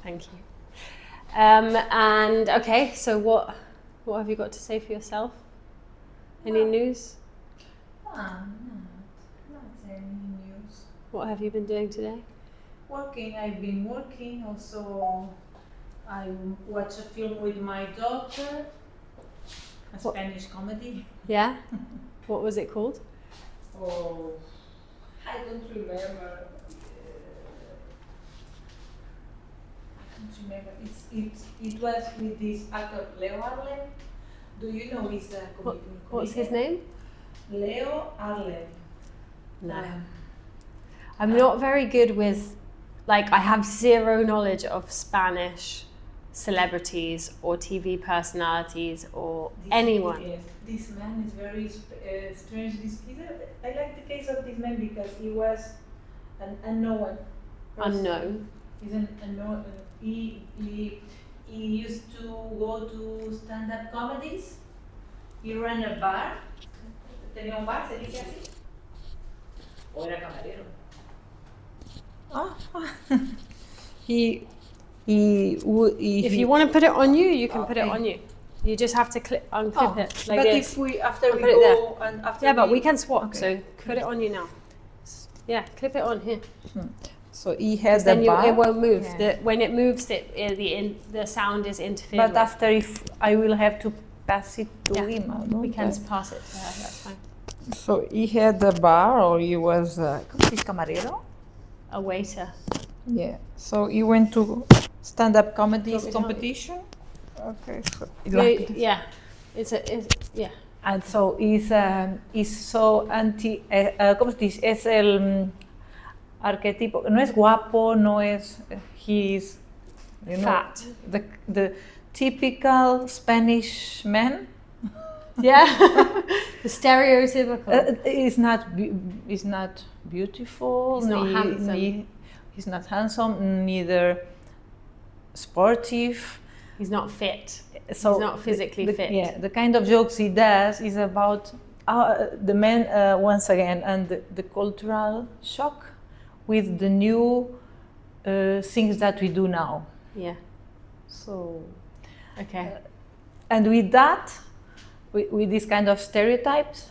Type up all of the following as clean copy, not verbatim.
Thank you. And okay, so what have you got to say for yourself? Any news? Not any news. What have you been doing today? Working. I've been working. Also, I watched a film with my daughter. A Spanish comedy. Yeah? What was it called? Oh, I don't remember. It was with this actor Leo Arlen. Do you know his What's his name? Leo Arlen. No. I'm not very good with, like, I have zero knowledge of Spanish celebrities or TV personalities or anyone. Yes, this man is very strange. I like the case of this man because he was an unknown person. Unknown. He's an unknown. He used to go to stand-up comedies. He ran a bar. Tenía un bar, se dice así. O era camarero. If you want to put it on you, you can put it on you. You just have to unclip it like but this. If we after we put it go and after yeah, but we can swap. Okay. So put it on you now. Yeah, clip it on here. So he has the Then bar. it won't move. Yeah. When it moves, the sound is interfered. But with. after, if I will have to pass it to him, we can pass it to her. That's fine. So he had the bar, or he was ¿cómo se dice camarero? A waiter. Yeah. So he went to stand-up comedies competition. Okay. So Yeah. It's yeah. And so he's so anti. ¿Cómo se dice? Es el arquetipo. No es guapo. No es. He's. You know, fat. The typical Spanish man. Yeah. The stereotypical. He's not beautiful. He's not handsome. He's not handsome. Neither sportive. He's not fit. So he's not physically fit. Yeah, the kind of jokes he does is about the man once again, and the cultural shock with the new things that we do now. Yeah. So. Okay. And with that, with this kind of stereotypes,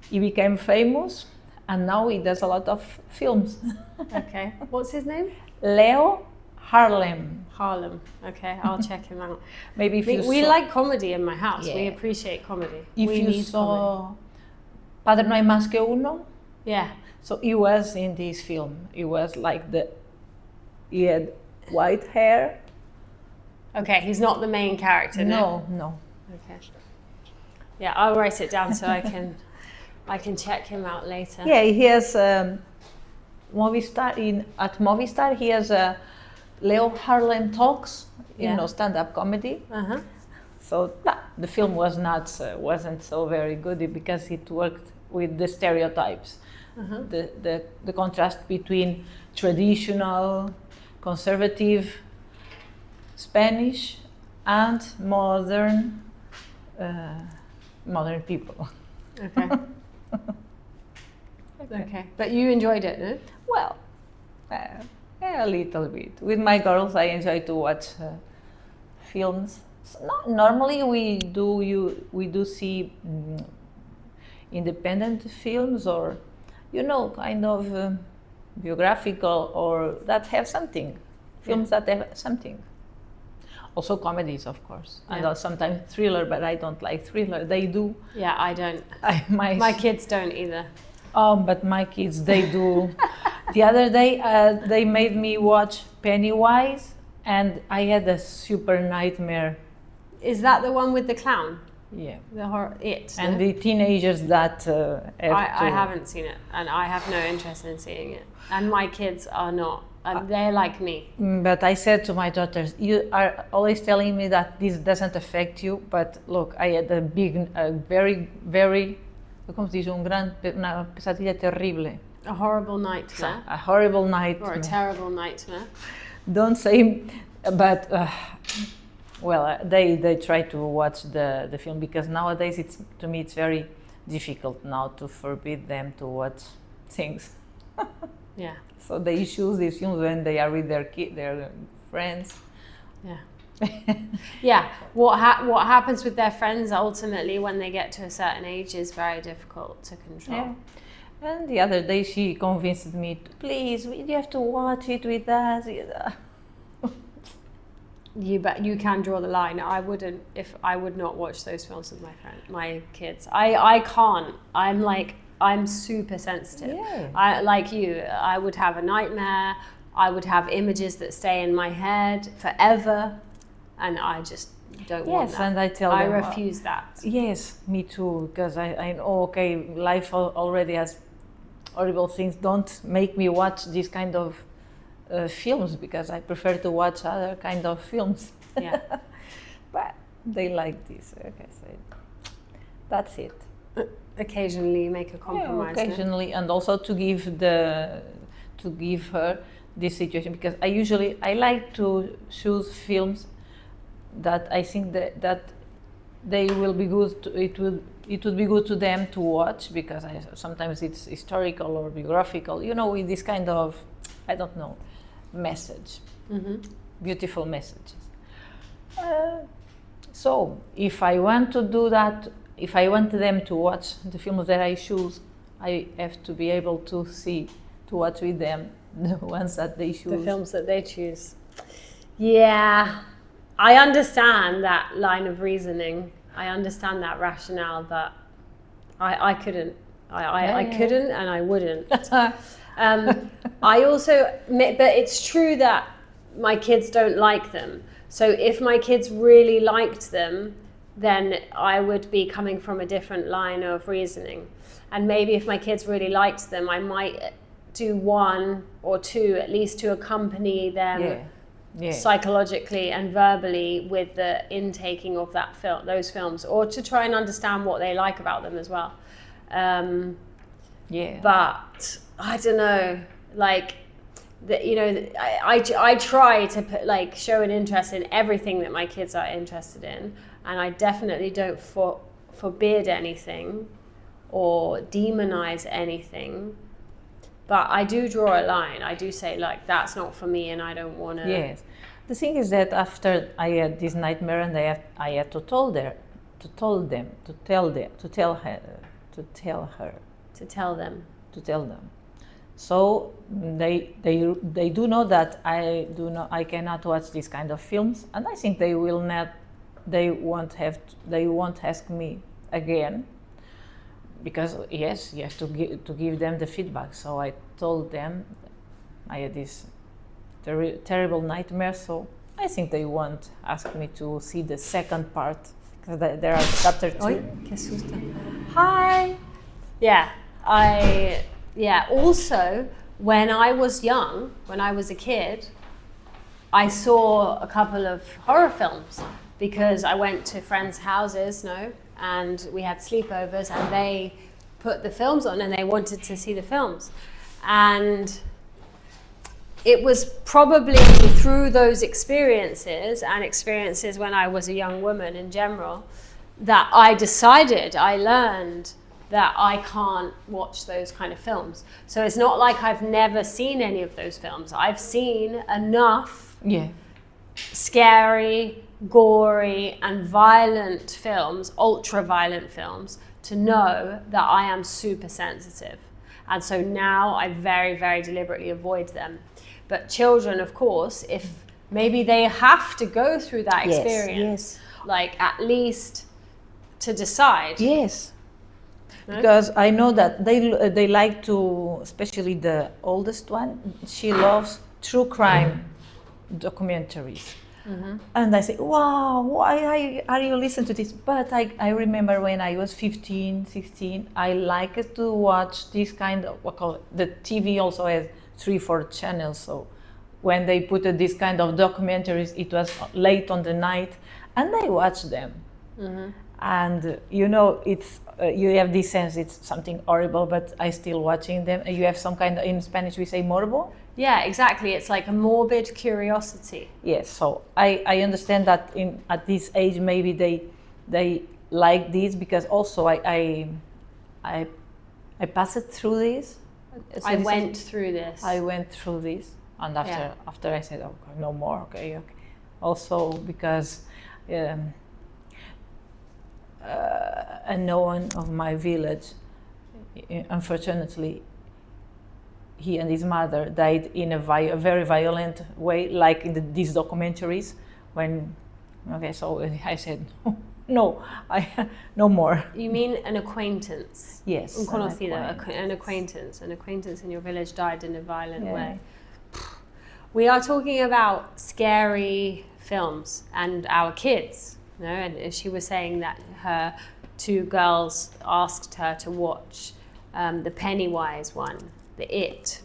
he became famous, and now he does a lot of films. Okay. What's his name? Leo Harlem. Harlem. Okay, I'll check him out. Maybe if we like comedy in my house. Yeah. We appreciate comedy. If we you saw Padre No Hay Más Que Uno. Yeah. So he was in this film. He was like he had white hair. Okay, he's not the main character. No. Okay. Yeah, I'll write it down so I can check him out later. Yeah, he has Movistar at Movistar. He has Leo Harlem Talks, stand-up comedy. Uh-huh. So the film wasn't so very good because it worked with the stereotypes, the contrast between traditional, conservative Spanish and modern people. Okay. Okay, but you enjoyed it, no? Well, a little bit. With my girls, I enjoy to watch films. So normally, we do see independent films, or kind of biographical, or that have something. Films that have something. Also comedies, of course, and sometimes thriller, but I don't like thriller. They do. Yeah, I don't. My kids don't either. Oh, but my kids, they do. The other day, they made me watch Pennywise, and I had a super nightmare. Is that the one with the clown? Yeah. The horror, and the teenagers that I haven't seen it, and I have no interest in seeing it. And my kids are not. They're like me. But I said to my daughters, you are always telling me that this doesn't affect you, but look, I had a very, very, como se dice, una pesadilla terrible. A horrible nightmare. A horrible nightmare. Or a terrible nightmare. Don't say, but, they try to watch the film, because nowadays to me it's very difficult now to forbid them to watch things. Yeah. So they choose these films when they are with their friends. Yeah. Yeah. What happens with their friends ultimately when they get to a certain age is very difficult to control. Yeah. And the other day she convinced me, please, you have to watch it with us. You can draw the line. I would not watch those films with my kids. I can't. I'm super sensitive. Yeah. I like you. I would have a nightmare. I would have images that stay in my head forever, and I just don't want that. Yes, and I tell them, I refuse that. Yes, me too, because I know, okay, life already has horrible things. Don't make me watch this kind of films, because I prefer to watch other kind of films. Yeah. But they like this. Okay, so that's it. Occasionally make a compromise. Yeah, occasionally, and also to give her this situation, because I like to choose films that I think that they will be good. It would be good to them to watch, because sometimes it's historical or biographical. With this kind of, I don't know, message, beautiful messages. So if I want to do that, if I want them to watch the films that I choose, I have to be able to watch with them the ones that they choose. The films that they choose. Yeah, I understand that line of reasoning. I understand that rationale, but I couldn't. I couldn't, and I wouldn't. I also, but it's true that my kids don't like them. So if my kids really liked them, then I would be coming from a different line of reasoning. And maybe if my kids really liked them, I might do one or two at least to accompany them psychologically and verbally with the intaking of those films, or to try and understand what they like about them as well. But I don't know, I try to show an interest in everything that my kids are interested in, and I definitely don't forbid anything or demonize anything, but I do draw a line. I do say, that's not for me, and I don't want to. Yes, the thing is that after I had this nightmare, and I had to tell them. So they do know that I cannot watch this kind of films, and I think they won't ask me again, because yes, you have to give them the feedback. So I told them I had this terrible nightmare, so I think they won't ask me to see the second part, because there are chapter 2. Oi, que susto. Hi. Also, when I was young, when I was a kid, I saw a couple of horror films, because I went to friends' houses, and we had sleepovers, and they put the films on, and they wanted to see the films. And it was probably through those experiences, and experiences when I was a young woman in general, that I learned that I can't watch those kind of films. So it's not like I've never seen any of those films. I've seen enough scary, gory, and violent films, ultra-violent films, to know that I am super sensitive. And so now I very, very deliberately avoid them. But children, of course, if maybe they have to go through that experience, at least to decide. Yes. Because I know that they like to, especially the oldest one, she loves true crime documentaries. And I say, wow, why are you listening to this? But I remember when I was 15, 16, I liked to watch this kind of, the TV also has 3-4 channels. So when they put this kind of documentaries, it was late on the night, and I watched them. And it's you have this sense it's something horrible, but I still watching them. You have some kind of, in Spanish we say morbo. Yeah, exactly. It's like a morbid curiosity. Yes, so I understand that at this age maybe they like this, because also I passed through this. I went through this. I went through this. And after I said, okay, no more, okay. Also because a known of my village, unfortunately, he and his mother died in a very violent way, like in these documentaries. So I said, no, no more. You mean an acquaintance? Yes. Un conocido, an acquaintance. An acquaintance in your village died in a violent way. We are talking about scary films and our kids, and she was saying that her 2 girls asked her to watch the Pennywise one, the It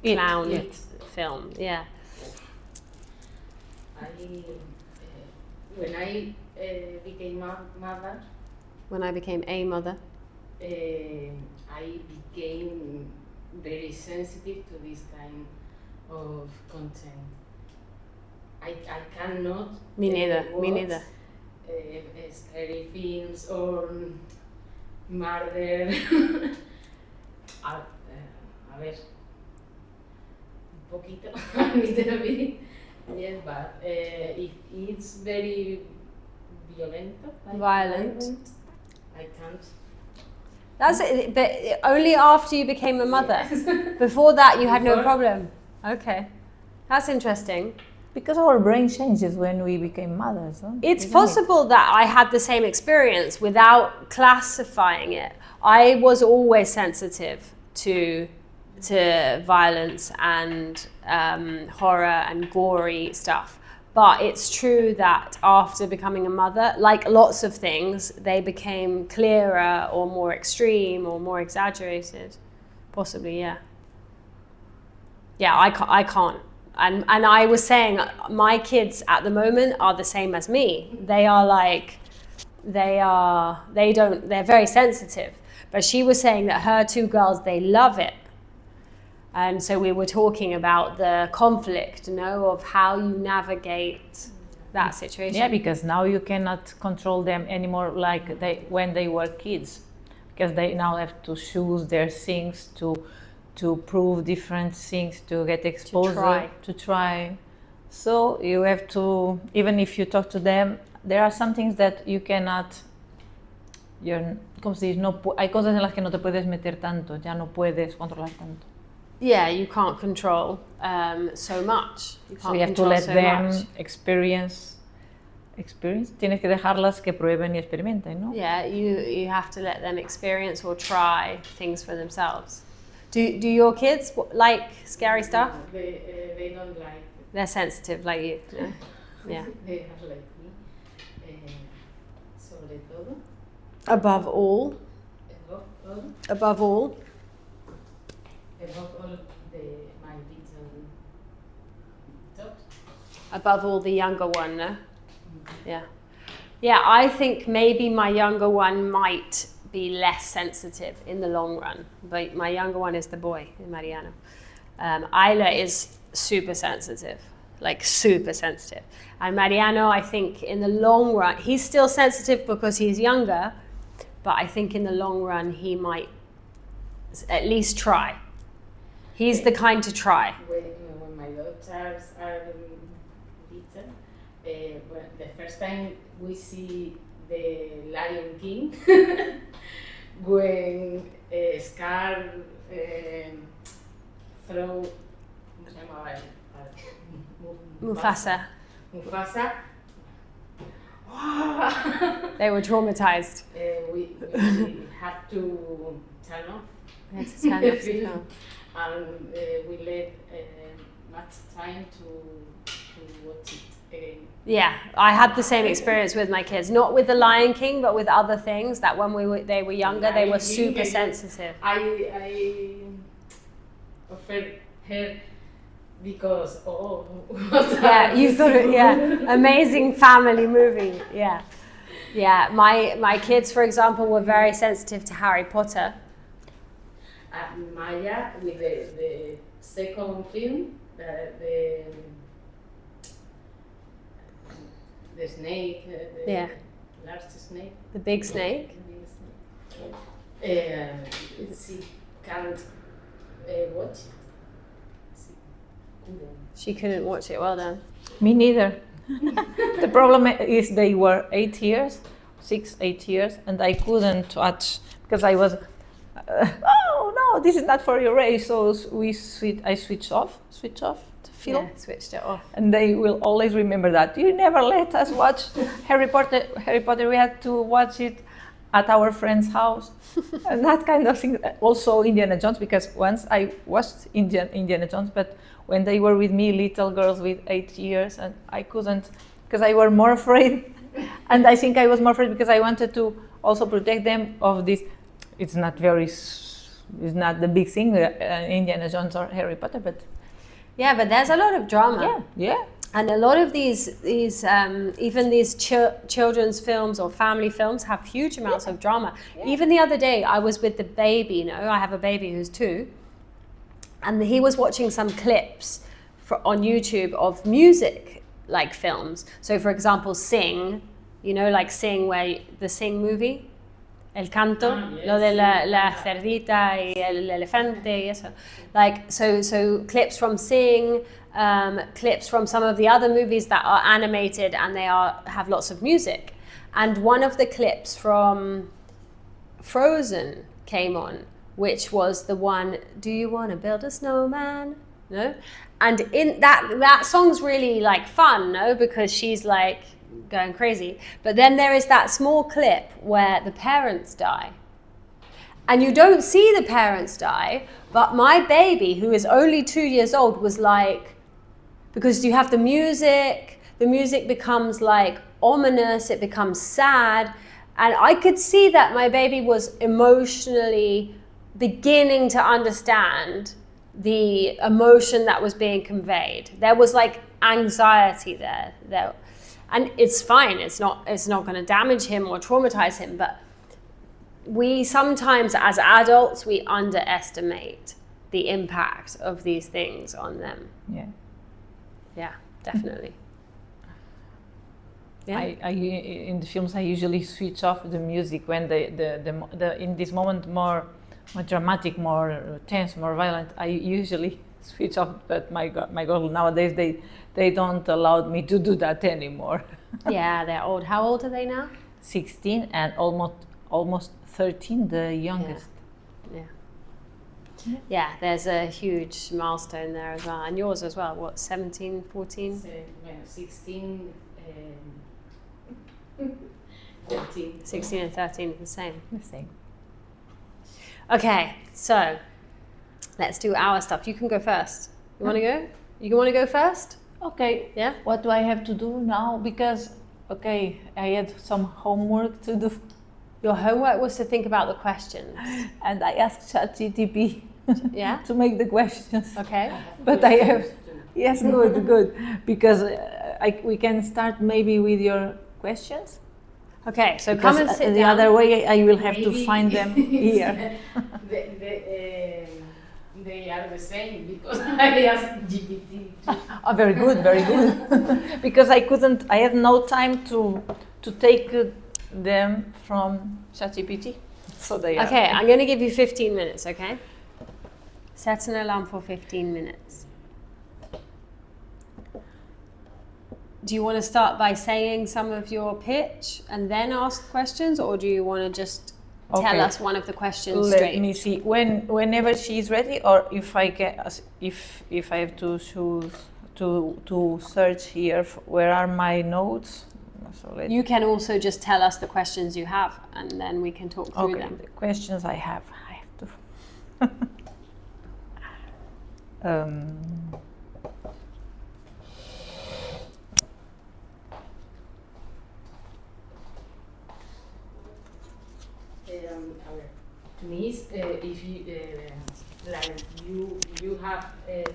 clown film. Yeah. When I became mother. When I became a mother. I became very sensitive to this kind of content. I cannot. Me neither. Watch, Me neither. Scary films or murder. A ver, un poquito, a little bit. Yes, but if it's very violent, I can't. That's it, but only after you became a mother. Yes. Before that, you had no problem. Okay, that's interesting. Because our brain changes when we became mothers. Huh? It's possible that I had the same experience without classifying it. I was always sensitive to violence and horror and gory stuff. But it's true that after becoming a mother, like lots of things, they became clearer or more extreme or more exaggerated. Possibly, yeah. Yeah, I can't. And I was saying, my kids at the moment are the same as me. They're very sensitive. But she was saying that her 2 girls, they love it. And so we were talking about the conflict, of how you navigate that situation. Yeah, because now you cannot control them anymore like when they were kids, because they now have to choose their things, to prove different things, to get exposed, to try. So you have to, even if you talk to them, there are some things that you cannot. Hay cosas en las que no te puedes meter tanto, ya no puedes controlar tanto. Yeah, you can't control so much. So you have to let them experience. Tienes que dejarlas que prueben y experimenten, ¿no? Yeah, you have to let them experience or try things for themselves. Do your kids like scary stuff? No, they don't like it. They're sensitive like you. No? Yeah. They are like me. Sobre todo. Above all. Above all. Above all. My little dot. Above all, the younger one, no? Yeah. Yeah, I think maybe my younger one might be less sensitive in the long run. But my younger one is the boy, Mariano. Ayla is super sensitive, like super sensitive. And Mariano, I think in the long run, he's still sensitive because he's younger, but I think in the long run, he might at least try. He's the kind to try. When my daughters are little, the first time we see the Lion King, when Scar throw Mufasa. Mufasa. They were traumatized. We have to turn off. We had to turn off the film. And we let much time to watch it again. Yeah, I had the same experience with my kids. Not with the Lion King, but with other things. That when they were younger, they were super sensitive. I offered her because yeah, you thought it. Yeah, amazing family movie. Yeah, yeah. My kids, for example, were very sensitive to Harry Potter. Maya with the second film, the snake, the large snake. The big snake. She can't watch it. couldn't. She couldn't watch it. Well done. Me neither. The problem is they were 8 years, 8 years, and I couldn't watch because I was, oh no, this is not for your age. So I switch off the film. Yeah, switched it off. And they will always remember that. You never let us watch Harry Potter. Harry Potter, we had to watch it at our friend's house. And that kind of thing. Also Indiana Jones, because once I watched Indiana Jones, but when they were with me, little girls with 8 years, and I couldn't, because I was more afraid. And I think I was more afraid because I wanted to also protect them of this. It's not the big thing, Indiana Jones or Harry Potter, but Yeah, but there's a lot of drama. yeah. And a lot of these even these children's films or family films have huge amounts of drama. Yeah. Even the other day, I was with the baby. I have a baby who's 2, and he was watching some clips on YouTube of music, like films. So, for example, Sing. Like Sing, the Sing movie, El Canto, Yes. lo de la cerdita y el elefante y eso. Like, so clips from Sing. Clips from some of the other movies that are animated and they have lots of music. And one of the clips from Frozen came on, which was the one, do you want to build a snowman? No? And in that song's really like fun, no? Because she's like going crazy. But then there is that small clip where the parents die. And you don't see the parents die, but my baby, who is only 2 years old, was like, because you have the music becomes like ominous, it becomes sad. And I could see that my baby was emotionally beginning to understand the emotion that was being conveyed. There was like anxiety there. And it's fine, it's not going to damage him or traumatize him, but we sometimes as adults, we underestimate the impact of these things on them. Yeah, definitely. Yeah. I in the films I usually switch off the music when the in this moment more dramatic, more tense, more violent. I usually switch off, but my girl nowadays they don't allow me to do that anymore. Yeah, they're old. How old are they now? 16 and almost 13, the youngest. Yeah, there's a huge milestone there as well. And yours as well, what, 17, 14? 16, 13. 16 and 13 are the same. The same. Okay, so let's do our stuff. You can go first. You want to go? You want to go first? Okay. Yeah? What do I have to do now? Because, I had some homework to do. Your homework was to think about the questions. And I asked ChatGPT Yeah? to make the questions. Okay. But I have, yes, good. Because we can start maybe with your questions. Okay, so Because come and sit the down. other way I will have to find them here. They are the same because I asked GPT. Oh, very good. Because I had no time to take them from ChatGPT. So they are. Okay, I'm going to give you 15 minutes, okay? Set an alarm for 15 minutes. Do you want to start by saying some of your pitch and then ask questions, or do you want to just tell us one of the questions straight? Let me see. Whenever she's ready, or if I have to choose to search here, where are my notes? So you can also just tell us the questions you have, and then we can talk through them. The questions I have to. Please, if you have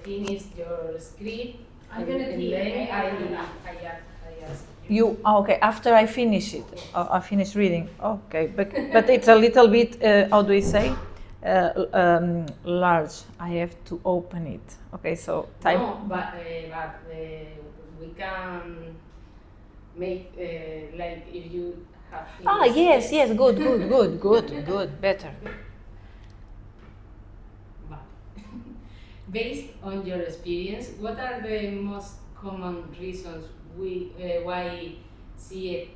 finished your script, I'm gonna pee. I ask you. Okay, after I finish it, I finish reading. Okay, but it's a little bit. How do we say? Large. I have to open it. Okay, so type. No, but we can make like if you have. Yes. Good. Better. Based on your experience, what are the most common reasons why CAT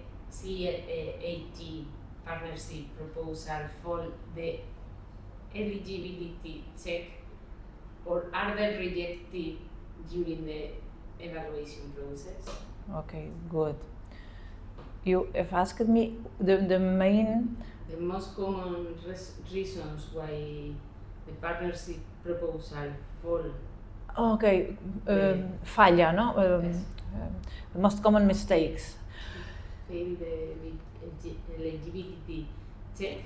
partnership proposal fall the eligibility check, or are they rejected during the evaluation process? Okay, good. You have asked me the main. The most common reasons why the partnership proposal fall. Okay, falla, no? Yes. The most common mistakes. Fail the eligibility check,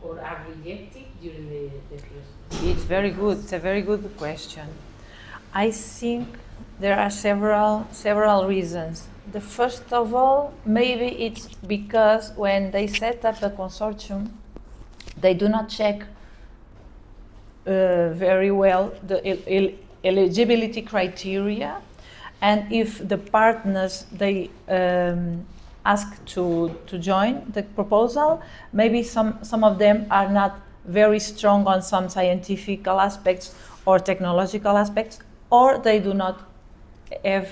or are rejected during the process? It's very good. It's a very good question. I think there are several reasons. The first of all, maybe it's because when they set up a consortium, they do not check very well the eligibility criteria, and if the partners they ask to join the proposal, maybe some of them are not very strong on some scientific aspects or technological aspects, or they do not have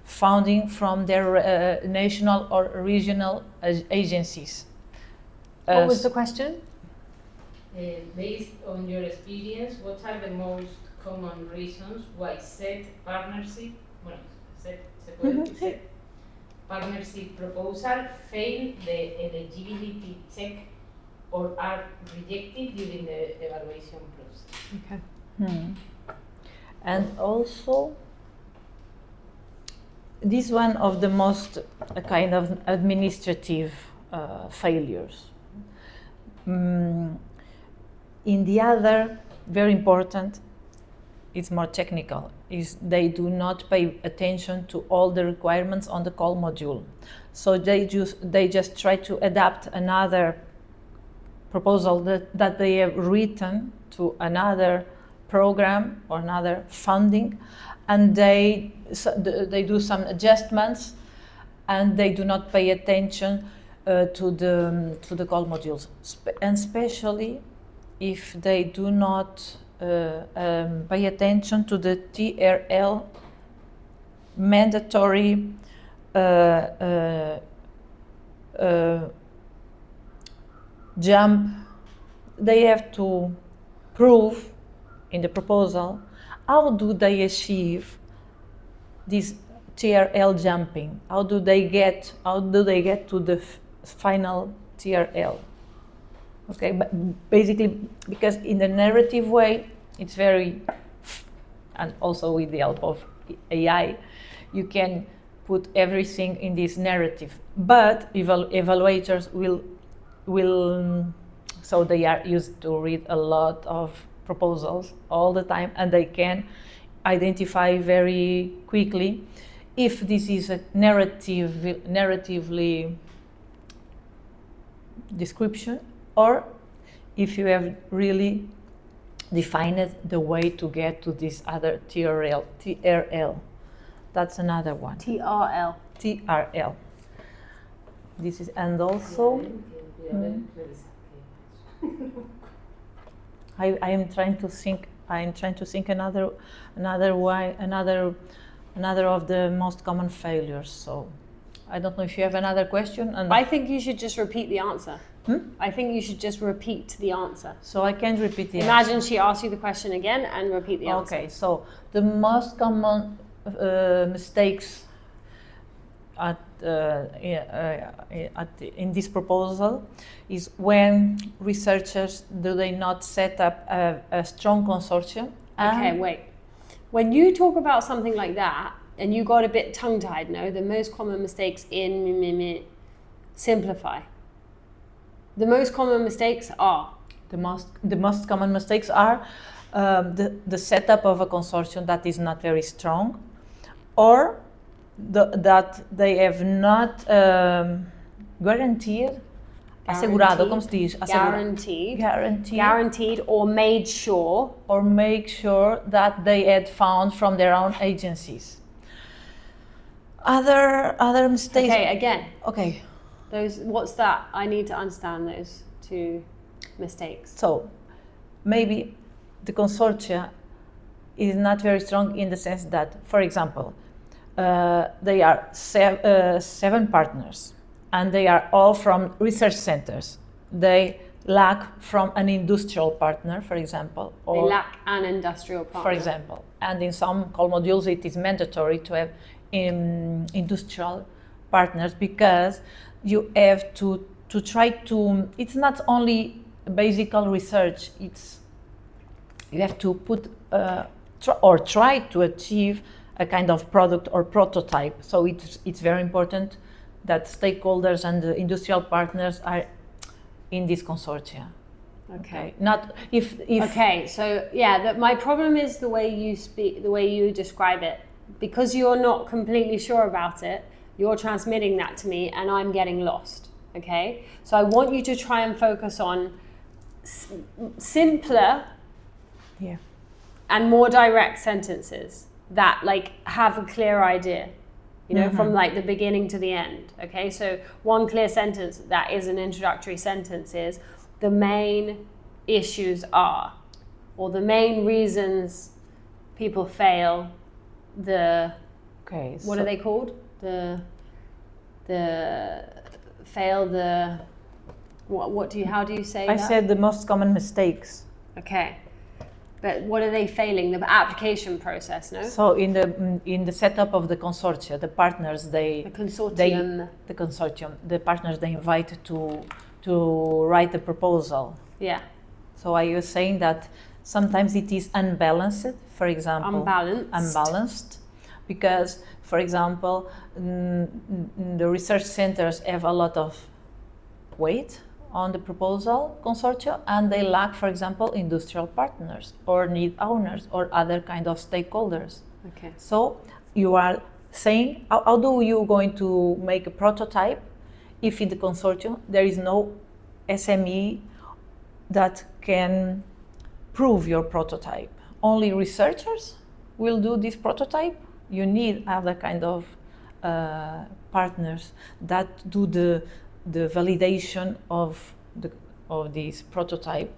funding from their national or regional agencies. What was the question? Based on your experience, what are the most common reasons why set partnership proposal fail the eligibility check, or are rejected during the evaluation process? Okay. And also, this is one of the most kind of administrative failures. In the other, very important, it's more technical, is they do not pay attention to all the requirements on the call module. So they just try to adapt another proposal that they have written to another program or another funding, and they do some adjustments, and they do not pay attention to the call modules, and especially if they do not pay attention to the TRL mandatory jump. They have to prove in the proposal how do they achieve this TRL jumping. How do they get to the final TRL? Okay, but basically, because in the narrative way, it's very, and also with the help of AI, you can put everything in this narrative. But evaluators will, so they are used to read a lot of proposals all the time, and they can identify very quickly if this is a narratively description, or if you have really defined the way to get to this other TRL. That's another one. TRL. TRL. This is, and also I am trying to think another of the most common failures. So I don't know if you have another question. And I think you should just repeat the answer. I think you should just repeat the answer. So I can repeat the Imagine answer. she asks you the question again and repeat the answer. Okay, so the most common mistakes in this proposal is when researchers do they not set up a strong consortium. Okay, wait. When you talk about something like that and you got a bit tongue-tied, no? The most common mistakes in simplify. The most common mistakes are? The most common mistakes are the setup of a consortium that is not very strong, or that they have not guaranteed, assegurado, como se diz? Guaranteed or made sure. Or make sure that they had found from their own agencies. Other mistakes. Okay, again. Okay. What's that? I need to understand those two mistakes. So, maybe the consortia is not very strong in the sense that, for example, they are 7 partners, and they are all from research centers. They lack from an industrial partner, for example. They lack an industrial partner. For example. And in some core modules, it is mandatory to have industrial partners, because you have to try to, it's not only basic research, it's, you have to put, try to achieve a kind of product or prototype. So it's very important that stakeholders and the industrial partners are in this consortia. Okay. Not if Okay, so yeah, my problem is the way you speak, the way you describe it. Because you're not completely sure about it, you're transmitting that to me and I'm getting lost, okay? So I want you to try and focus on simpler and more direct sentences that like have a clear idea, you know, from like the beginning to the end, okay? So one clear sentence that is an introductory sentence is, the main issues are, or the main reasons people fail, what are they called? How do you say that? I said the most common mistakes. Okay. But what are they failing? The application process, no? So in the setup of the consortia, the partners the consortium, the partners they invite to write a proposal. Yeah. So are you saying that sometimes it is unbalanced, for example? Unbalanced, because, for example, the research centers have a lot of weight on the proposal consortia, and they lack, for example, industrial partners or need owners or other kind of stakeholders. Okay. So you are saying, how do you going to make a prototype if in the consortium there is no SME that can prove your prototype? Only researchers will do this prototype? You need other kind of partners that do the validation of this prototype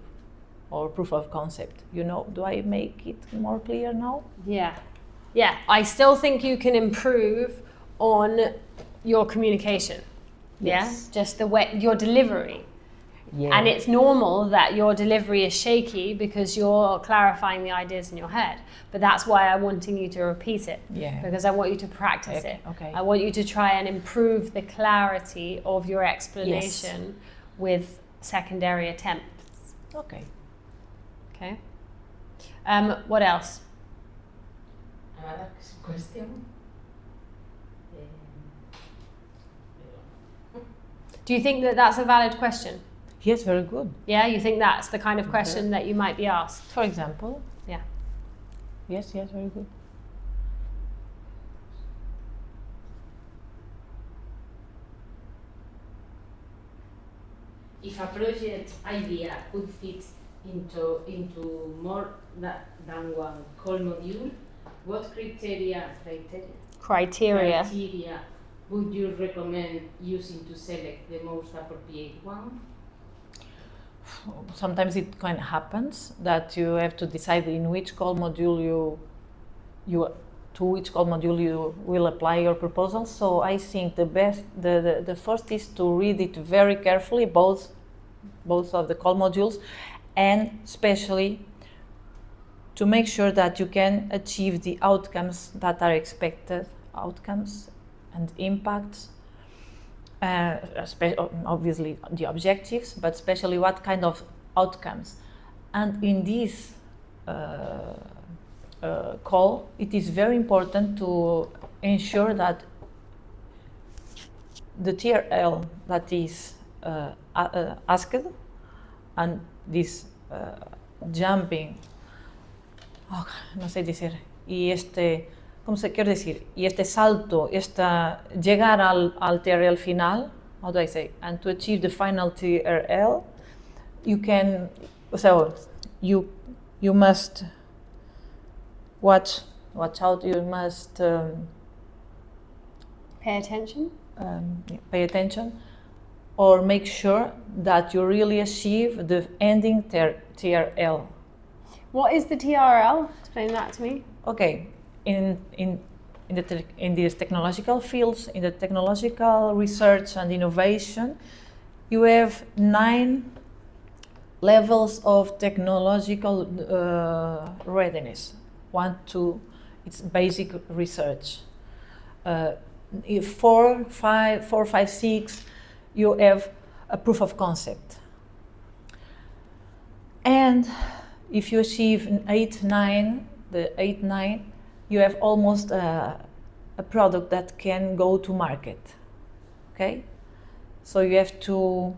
or proof of concept. You know, do I make it more clear now? Yeah. Yeah, I still think you can improve on your communication. Yes. Yeah, just the way, your delivery. Yeah. And it's normal that your delivery is shaky because you're clarifying the ideas in your head. But that's why I'm wanting you to repeat it. Yeah. Because I want you to practice it. Okay. I want you to try and improve the clarity of your explanation with secondary attempts. Okay. Okay. What else? Another question. Do you think that that's a valid question? Yes, very good. Yeah, you think that's the kind of question that you might be asked? For example? Yeah. Yes, very good. If a project idea could fit into more than one core module, what criteria would you recommend using to select the most appropriate one? Sometimes it kind of happens that you have to decide in which core module to which core module you will apply your proposal. So I think the first is to read it very carefully, both of the core modules, and especially to make sure that you can achieve the outcomes that are expected, outcomes and impacts, obviously the objectives, but especially what kind of outcomes. And in this call, it is very important to ensure that the TRL that is asked, and this jumping, no sé decir, y ¿cómo se quiere decir? Y este salto, llegar al TRL final, how do I say? And to achieve the final TRL, you must watch out. You must pay attention. Pay attention, or make sure that you really achieve the ending TRL. What is the TRL? Explain that to me. Okay, in these technological fields, in the technological research and innovation, you have 9 levels of technological readiness. 1, 2, it's basic research. 4, 5, 6, you have a proof of concept. And if you achieve 8, 9, the 8, 9, you have almost a product that can go to market. Okay, so you have to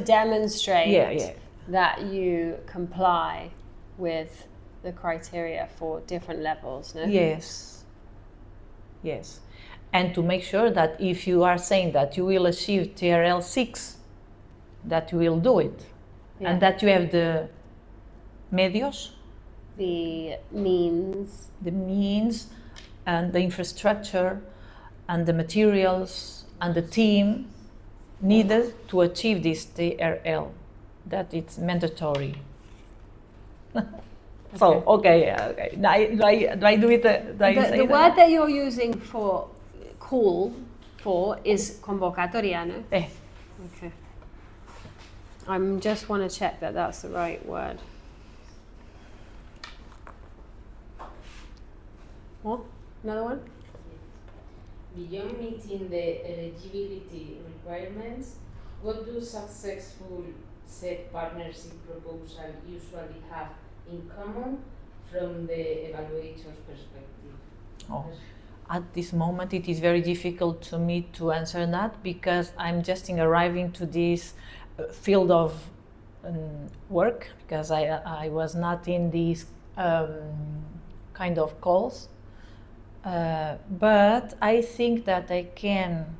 demonstrate that you comply with the criteria for different levels, no? Yes, and to make sure that if you are saying that you will achieve TRL 6, that you will do it, and that you have the medios, the means, and the infrastructure, and the materials, and the team needed to achieve this TRL, that it's mandatory. So, okay. Do I do it? The word that you're using for call for is convocatoria, no? Eh. Okay. I just want to check that that's the right word. What? Another one? Beyond meeting the eligibility requirements, what do successful set partnership proposals usually have in common from the evaluator's perspective? Oh. At this moment, it is very difficult to me to answer that because I'm just arriving to this field of work, because I was not in these kind of calls. But I think that I can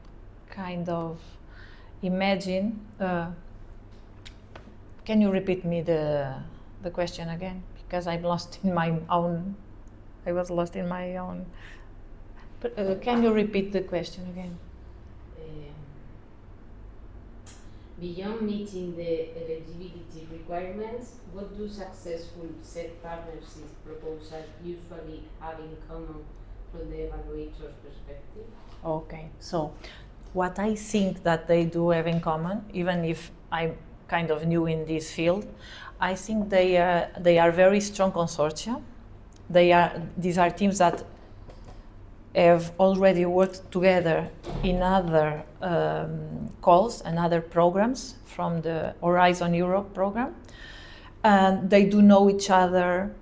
kind of imagine. Can you repeat me the question again? Because I'm lost in my own. I was lost in my own. But, can you repeat the question again? Beyond meeting the eligibility requirements, what do successful set partnership proposals usually have in common from the evaluator's perspective? Okay, so what I think that they do have in common, even if I'm kind of new in this field, I think they are very strong consortia. These are teams that have already worked together in other calls and other programs from the Horizon Europe program, and they do know each other,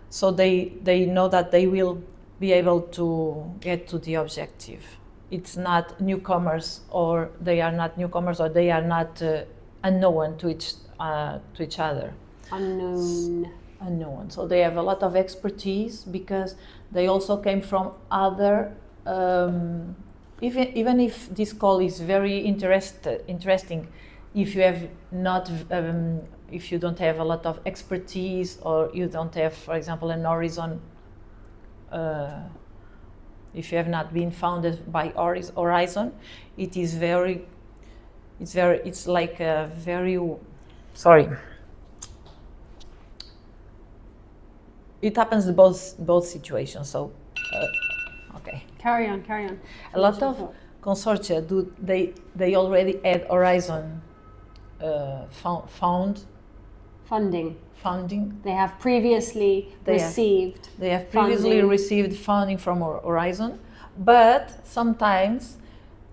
so they know that they will be able to get to the objective. It's not newcomers, or they are not newcomers, or they are not unknown to each other. Unknown. So they have a lot of expertise because they also came from other. Even if this call is very interesting, if you have not, if you don't have a lot of expertise, or you don't have, for example, an Horizon. If you have not been founded by Horizon, it's like a very, sorry. It happens in both situations. So, okay. Carry on. A lot of consortia they already had Horizon funding. They have previously received. They have previously received funding from Horizon, but sometimes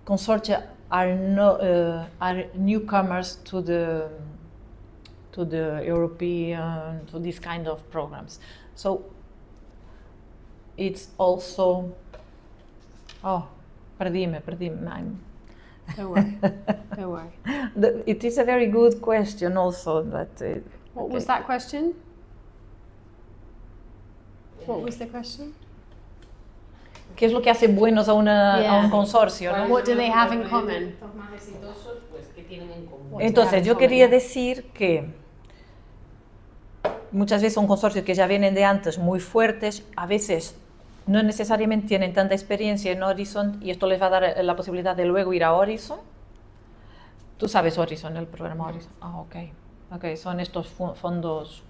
consortia are newcomers to the European, to this kind of programs. So it's also. Oh, perdime. Don't worry. It is a very good question also. What was that question? What was the question? ¿Qué es lo que hace buenos a un consorcio? ¿No? What do they have in common? Entonces, yo quería decir que muchas veces son consorcios que ya vienen de antes muy fuertes, a veces no necesariamente tienen tanta experiencia en Horizon, y esto les va a dar la posibilidad de luego ir a Horizon. Tú sabes Horizon, el programa Horizon. Ah, ok, son estos fondos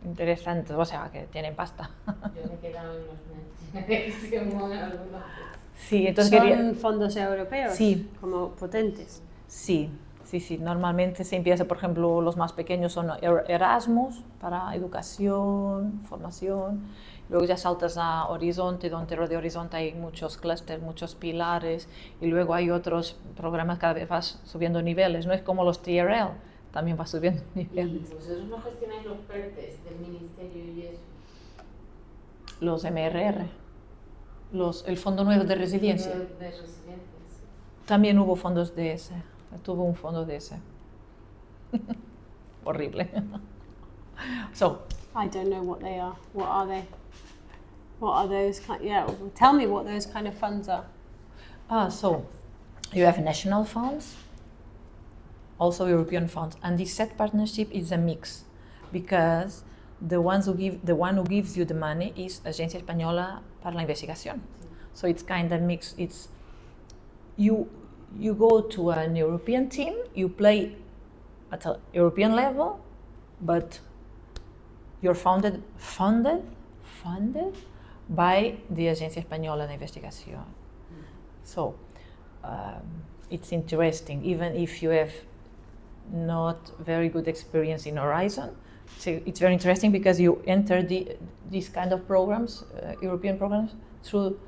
interesantes, o sea, que tienen pasta. Yo me he quedado en los nerds, que molan algunos. Sí, entonces ¿Son fondos europeos? Sí. Como potentes. Sí, sí, sí. Normalmente se empieza, por ejemplo, los más pequeños son Erasmus para educación, formación. Luego ya saltas a Horizonte, dentro de Horizonte hay muchos clústeres, muchos pilares. Y luego hay otros programas, cada vez vas subiendo niveles. No es como los TRL, también vas subiendo ¿Y niveles. vosotros no gestionáis los PERTES del ministerio y eso? Los MRR, el Fondo Nuevo de Resiliencia. De residencias. También hubo fondos de ese. Tuvo un fondo de ese. Horrible. So, I don't know what they are. What are they? What are those kind? Yeah, tell me what those kind of funds are. so you have national funds, also European funds, and this set partnership is a mix, because the one who gives you the money is Agencia Española para la Investigación. So it's kind of mixed. It's you go to an European team, you play at a European level, but you're funded by the Agencia Española de Investigación. So it's interesting, even if you have not very good experience in Horizon. So it's very interesting because you enter these kind of programs, European programs, through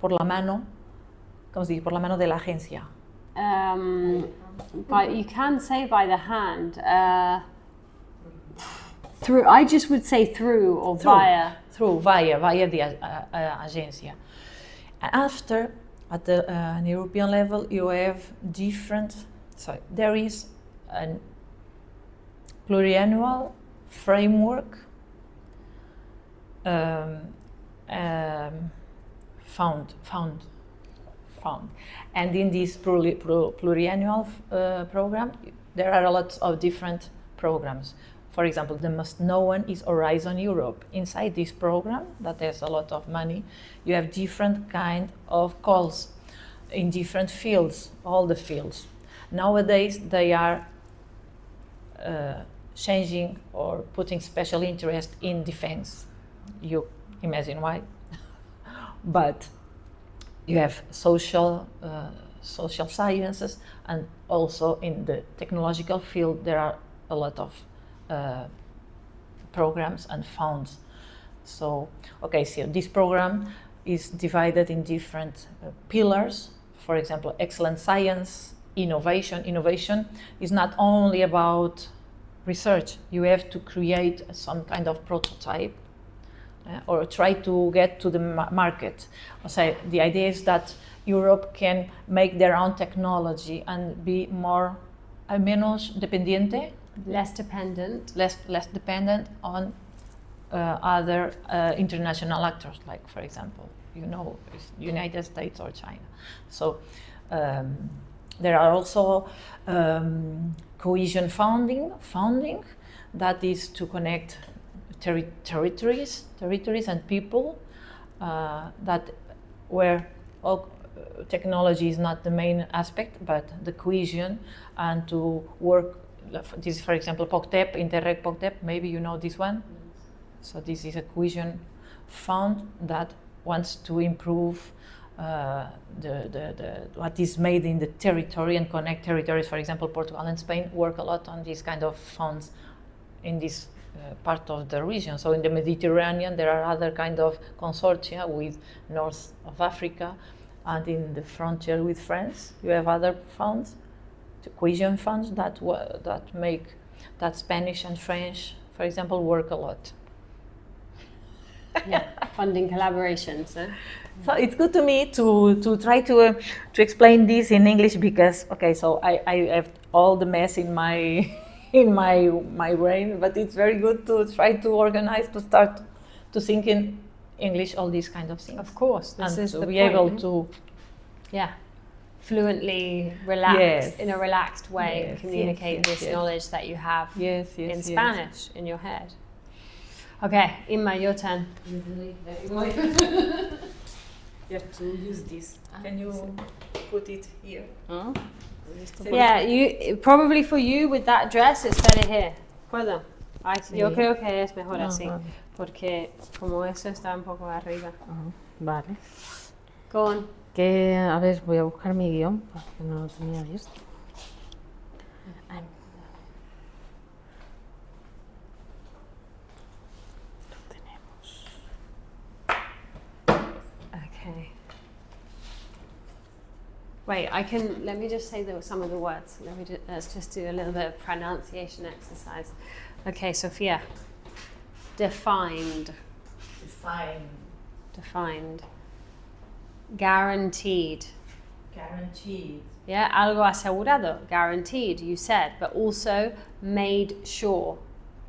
por la mano de la agencia. But you can say by the hand. Through, I just would say through or via. Via the agencia. After, at the European level, you have there is a pluriannual framework found. And in this pluriannual program, there are a lot of different programs. For example, the most known one is Horizon Europe. Inside this program, that has a lot of money, you have different kind of calls in different fields, all the fields. Nowadays, they are changing or putting special interest in defense. You imagine why? But you have social sciences, and also in the technological field, there are a lot of programs and funds. So this program is divided in different pillars. For example, excellent science, innovation. Innovation is not only about research. You have to create some kind of prototype or try to get to the market. So the idea is that Europe can make their own technology and be menos dependiente. Less dependent. Less dependent on other international actors, like, for example, United States or China. So there are also cohesion funding that is to connect territories and people where technology is not the main aspect, but the cohesion, and to work. This is, for example, POCTEP, Interreg POCTEP, maybe you know this one. So this is a cohesion fund that wants to improve what is made in the territory and connect territories. For example, Portugal and Spain work a lot on these kind of funds in this part of the region. So in the Mediterranean, there are other kind of consortia with North of Africa, and in the frontier with France, you have other funds, the cohesion funds that make that Spanish and French, for example, work a lot. Yeah, funding collaborations. So it's good to me to try to explain this in English, because so I have all the mess in my my brain, but it's very good to try to organize, to start to think in English all these kind of things. Of course, this is to the be point. able to fluently relax in a relaxed way, Yes, communicate yes, this knowledge that you have in yes. Spanish in your head. Okay, Inma, your turn. You have to use this. Can you put it here? Yeah, you probably for you with that dress, it's better here. Puedo. Ay, Sí. yo creo que es mejor Ah, así, vale. porque como eso está un poco arriba. Vale. Go on. Que, a ver, voy a buscar mi guión, porque no lo tenía visto. Ay. Lo tenemos. Okay. Wait, let me just say some of the words. Let's just do a little bit of pronunciation exercise. Okay, Sophia. Defined. Defined. Guaranteed. Guaranteed. Yeah, algo asegurado, guaranteed, you said, but also made sure.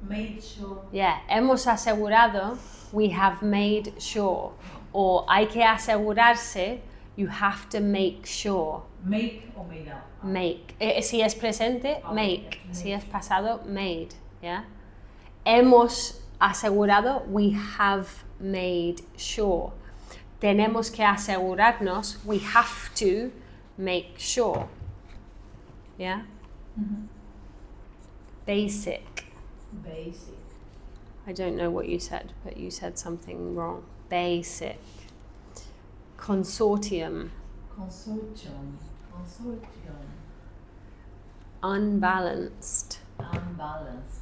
Made sure. Yeah, hemos asegurado, we have made sure. Or hay que asegurarse, you have to make sure. Make or made up? Make. Si es presente, Okay, make. make. Si es pasado, made. Yeah. Hemos asegurado, we have made sure. Tenemos que asegurarnos, we have to make sure. Yeah. Mm-hmm. Basic. Basic. I don't know what you said, but you said something wrong. Basic. Consortium. Consortium. Unbalanced. Unbalanced.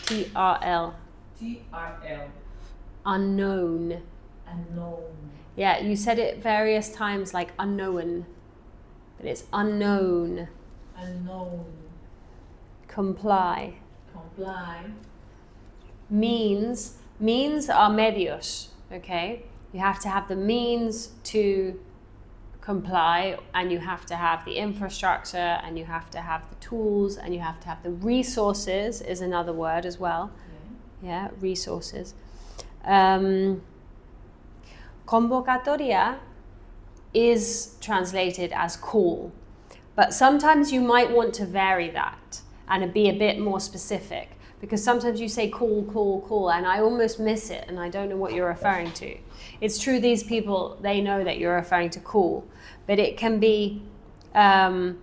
TRL. TRL. Unknown. Unknown. Yeah, you said it various times like unknown, but it's unknown. Unknown. Comply. Comply. Means are medios, okay? You have to have the means to comply, and you have to have the infrastructure, and you have to have the tools, and you have to have the resources is another word as well. Yeah, resources. Convocatoria is translated as call, but sometimes you might want to vary that and be a bit more specific, because sometimes you say call, and I almost miss it and I don't know what you're referring to. It's true, these people, they know that you're referring to call, but it can be a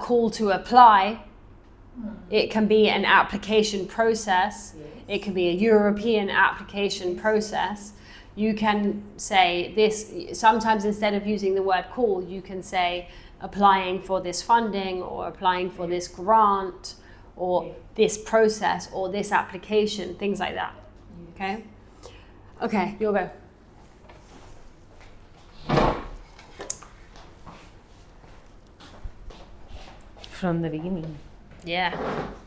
call to apply. It can be an application process. It can be a European application process. You can say this, sometimes instead of using the word call, you can say applying for this funding, or applying for this grant, or this process, or this application, things like that. Okay? Okay, you'll go. From the beginning. Yeah.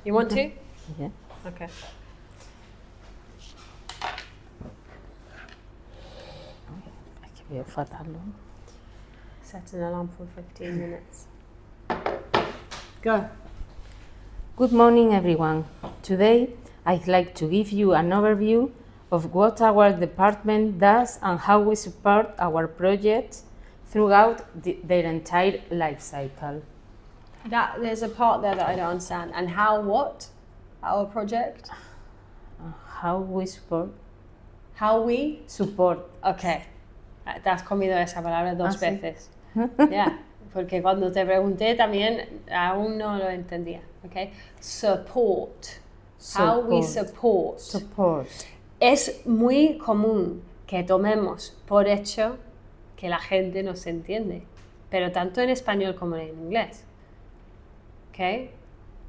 You want to? Yeah. Okay. Hay que ver fatal, ¿no? Set an alarm for 15 minutes. Go. Good morning, everyone. Today, I'd like to give you an overview of what our department does and how we support our projects throughout their entire life cycle. There's a part there that I don't understand. And how what? Our project? How we support? How we? Support. Okay. Te has comido esa palabra dos sí. veces. Yeah. Porque cuando te pregunté también aún no lo entendía. Okay. Support. How we support. Support. Es muy común que tomemos por hecho que la gente nos entiende, pero tanto en español como en inglés. ¿Okay?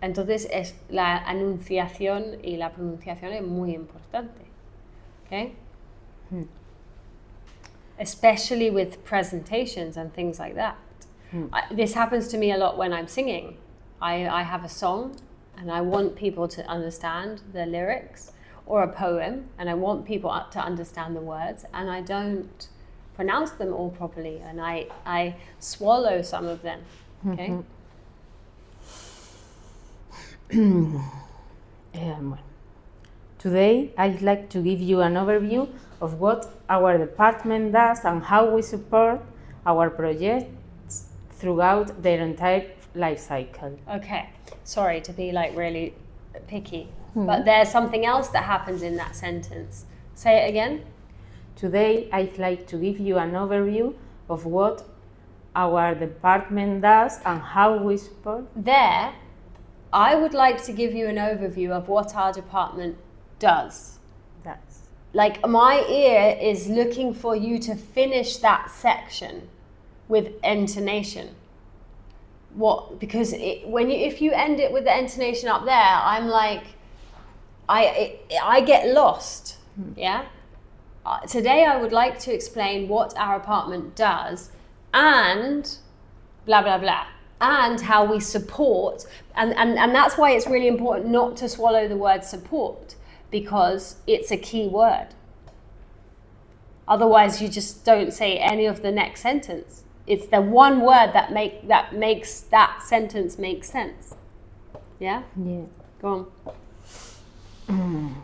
Entonces la anunciación y la pronunciación es muy importante. ¿Okay? Especially with presentations and things like that. This happens to me a lot when I'm singing. I have a song and I want people to understand the lyrics, or a poem, and I want people to understand the words, and I don't pronounce them all properly, and I swallow some of them. Okay? Today, I'd like to give you an overview of what our department does and how we support our projects throughout their entire life cycle. Okay, sorry to be like really picky, but there's something else that happens in that sentence. Say it again. Today, I'd like to give you an overview of what our department does and how we support. There, I would like to give you an overview of what our department does. That's Like, my ear is looking for you to finish that section with intonation. What? Because if you end it with the intonation up there, I'm like, I get lost. Yeah. Today I would like to explain what our apartment does and blah blah blah, and how we support, and that's why it's really important not to swallow the word support, because it's a key word. Otherwise you just don't say any of the next sentence. It's the one word that makes that sentence make sense. Yeah? yeah. Go on.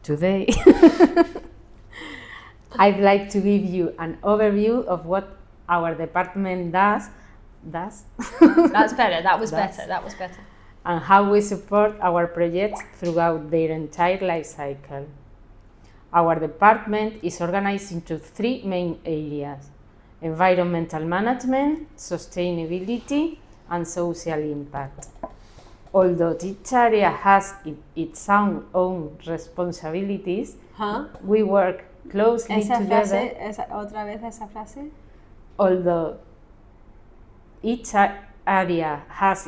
Today, I'd like to give you an overview of what our department does. That's better. That was better. That was better. And how we support our projects throughout their entire life cycle. Our department is organized into 3 main areas: environmental management, sustainability, and social impact. Although each area has its own responsibilities, we work closely together. ¿Otra vez esa frase? Although each area has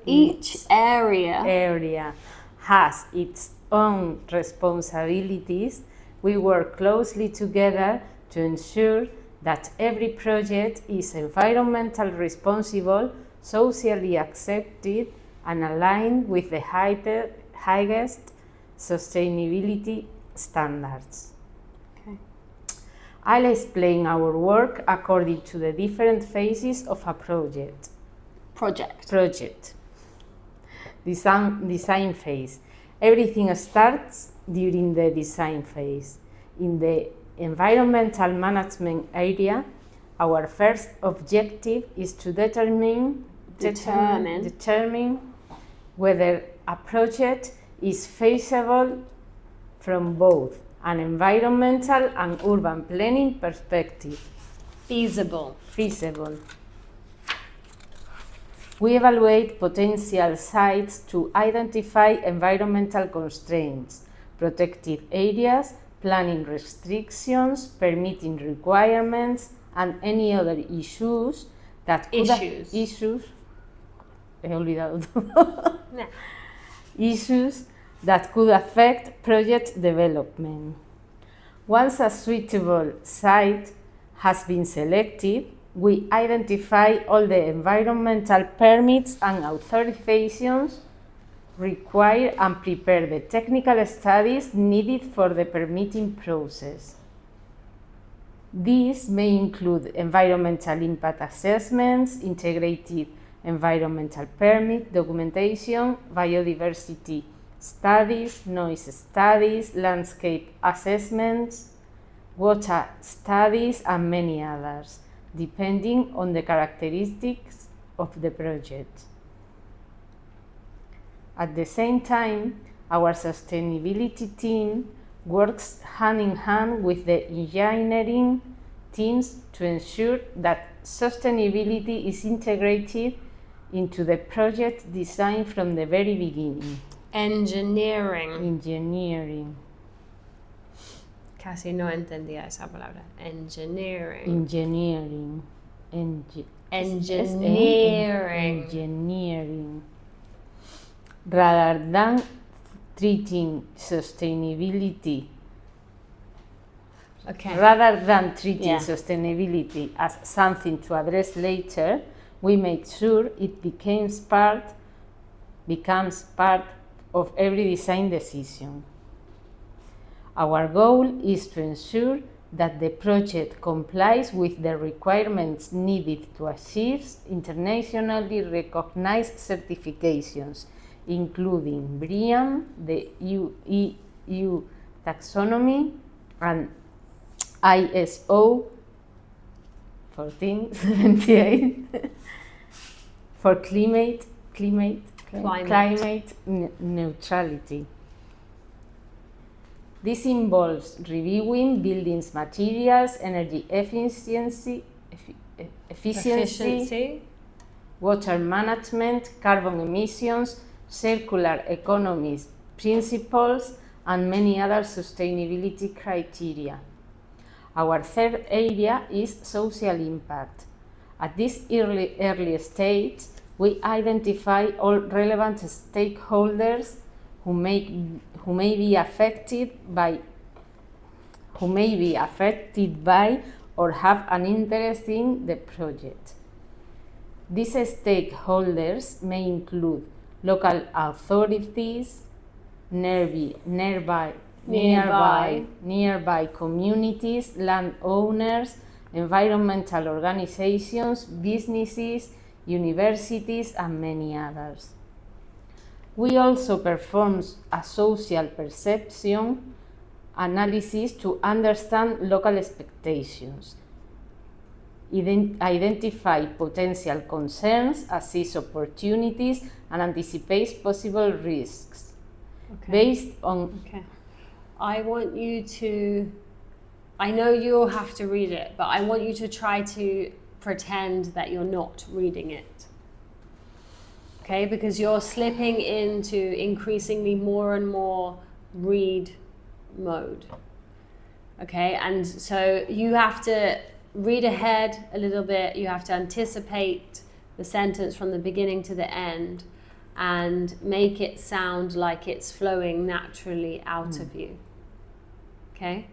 each area has its own responsibilities, we work closely together to ensure that every project is environmentally responsible, socially accepted, and aligned with the highest sustainability standards. Okay. I'll explain our work according to the different phases of a project. Design phase. Everything starts during the design phase. In the environmental management area, our first objective is to determine whether a project is feasible from both an environmental and urban planning perspective. Feasible. We evaluate potential sites to identify environmental constraints, protected areas, planning restrictions, permitting requirements, and any other issues that could affect project development. Once a suitable site has been selected, we identify all the environmental permits and authorizations required and prepare the technical studies needed for the permitting process. These may include environmental impact assessments, integrated environmental permit documentation, biodiversity studies, noise studies, landscape assessments, water studies, and many others, depending on the characteristics of the project. At the same time, our sustainability team works hand in hand with the engineering teams to ensure that sustainability is integrated into the project design from the very beginning. Engineering. Casi no entendía esa palabra. Engineering. Rather than treating sustainability as something to address later, we make sure it becomes part of every design decision. Our goal is to ensure that the project complies with the requirements needed to achieve internationally recognized certifications, including BREEAM, the EU taxonomy, and ISO 1478 for climate neutrality. This involves reviewing buildings' materials, energy efficiency, water management, carbon emissions, circular economy principles, and many other sustainability criteria. Our third area is social impact. At this early stage, we identify all relevant stakeholders who may be affected by or have an interest in the project. These stakeholders may include local authorities, nearby communities, landowners, environmental organizations, businesses, universities, and many others. We also perform a social perception analysis to understand local expectations, identify potential concerns, assess opportunities, and anticipate possible risks. Okay. Based on... Okay. I want you to, I know you'll have to read it, but I want you to try to pretend that you're not reading it. Okay, because you're slipping into increasingly more and more read mode. Okay, and so you have to read ahead a little bit, you have to anticipate the sentence from the beginning to the end and make it sound like it's flowing naturally out of you. Okay?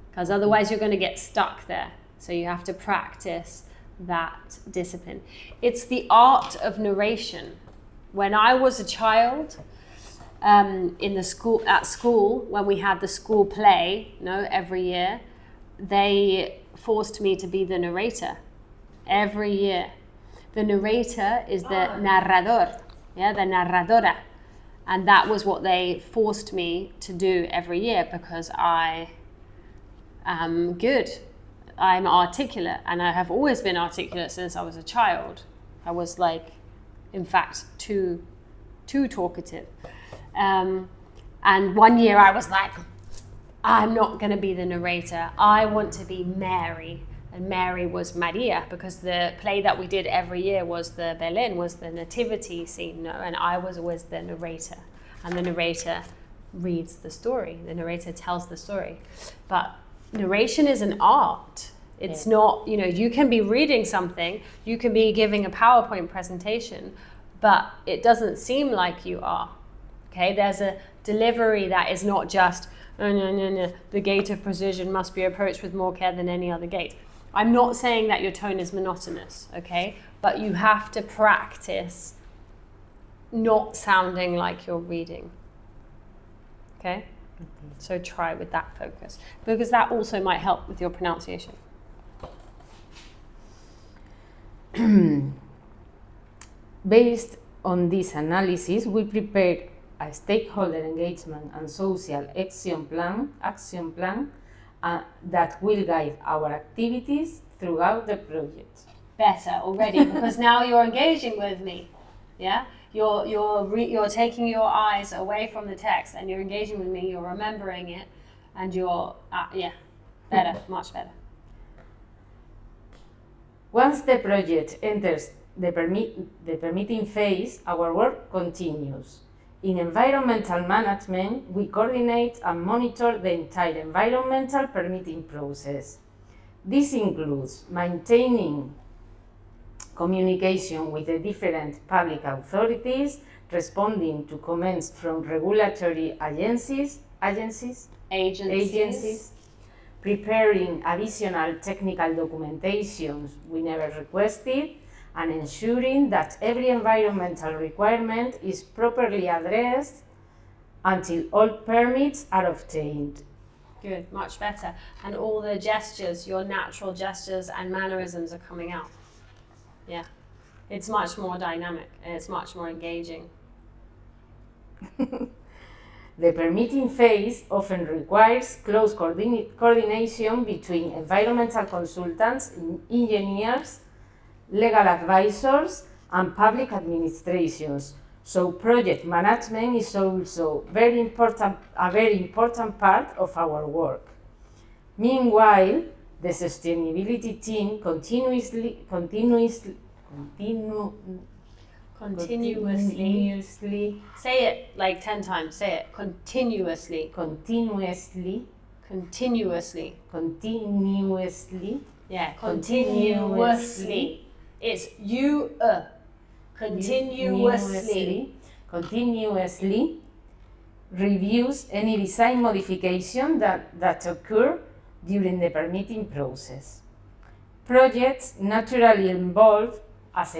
Because otherwise you're going to get stuck there. So you have to practice that discipline. It's the art of narration. When I was a child, at school, when we had the school play, every year, they forced me to be the narrator every year. The narrator is the narrador, the narradora. And that was what they forced me to do every year because I am good. I'm articulate, and I have always been articulate since I was a child. I was in fact, too talkative. And one year I was like, I'm not going to be the narrator. I want to be Mary. And Mary was Maria, because the play that we did every year was the Belén, was the nativity scene, and I was always the narrator. And the narrator reads the story. The narrator tells the story. But narration is an art. It's not, you can be reading something, you can be giving a PowerPoint presentation, but it doesn't seem like you are. Okay, there's a delivery that is not just, no, the gate of precision must be approached with more care than any other gate. I'm not saying that your tone is monotonous, okay? But you have to practice not sounding like you're reading. Okay? So try with that focus, because that also might help with your pronunciation. Based on this analysis, we prepared a stakeholder engagement and social action plan that will guide our activities throughout the project. Better already, because now you're engaging with me. Yeah, you're taking your eyes away from the text and you're engaging with me. You're remembering it, and you're better, much better. Once the project enters the permitting phase, our work continues. In environmental management, we coordinate and monitor the entire environmental permitting process. This includes maintaining communication with the different public authorities, responding to comments from regulatory agencies, preparing additional technical documentations whenever requested, and ensuring that every environmental requirement is properly addressed until all permits are obtained. Good, much better. And all the gestures, your natural gestures and mannerisms are coming out. Yeah, it's much more dynamic and it's much more engaging. The permitting phase often requires close coordination between environmental consultants, engineers, legal advisors, and public administrations. So project management is also a very important part of our work. Meanwhile, the sustainability team continuously Continuously. Say it like 10 times. Say it. Continuously. Continuously. Continuously. Continuously. Yeah. Continuously. It's you. Continuously. Continuously reviews any design modification that occur during the permitting process. Projects naturally evolve as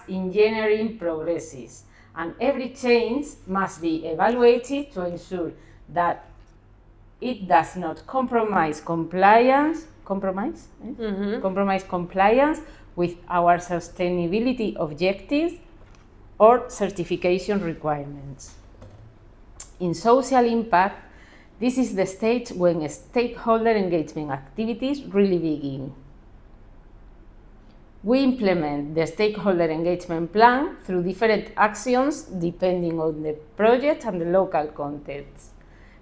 engineering progresses, and every change must be evaluated to ensure that it does not compromise compliance with our sustainability objectives or certification requirements. In social impact, this is the stage when stakeholder engagement activities really begin. We implement the stakeholder engagement plan through different actions depending on the project and the local context.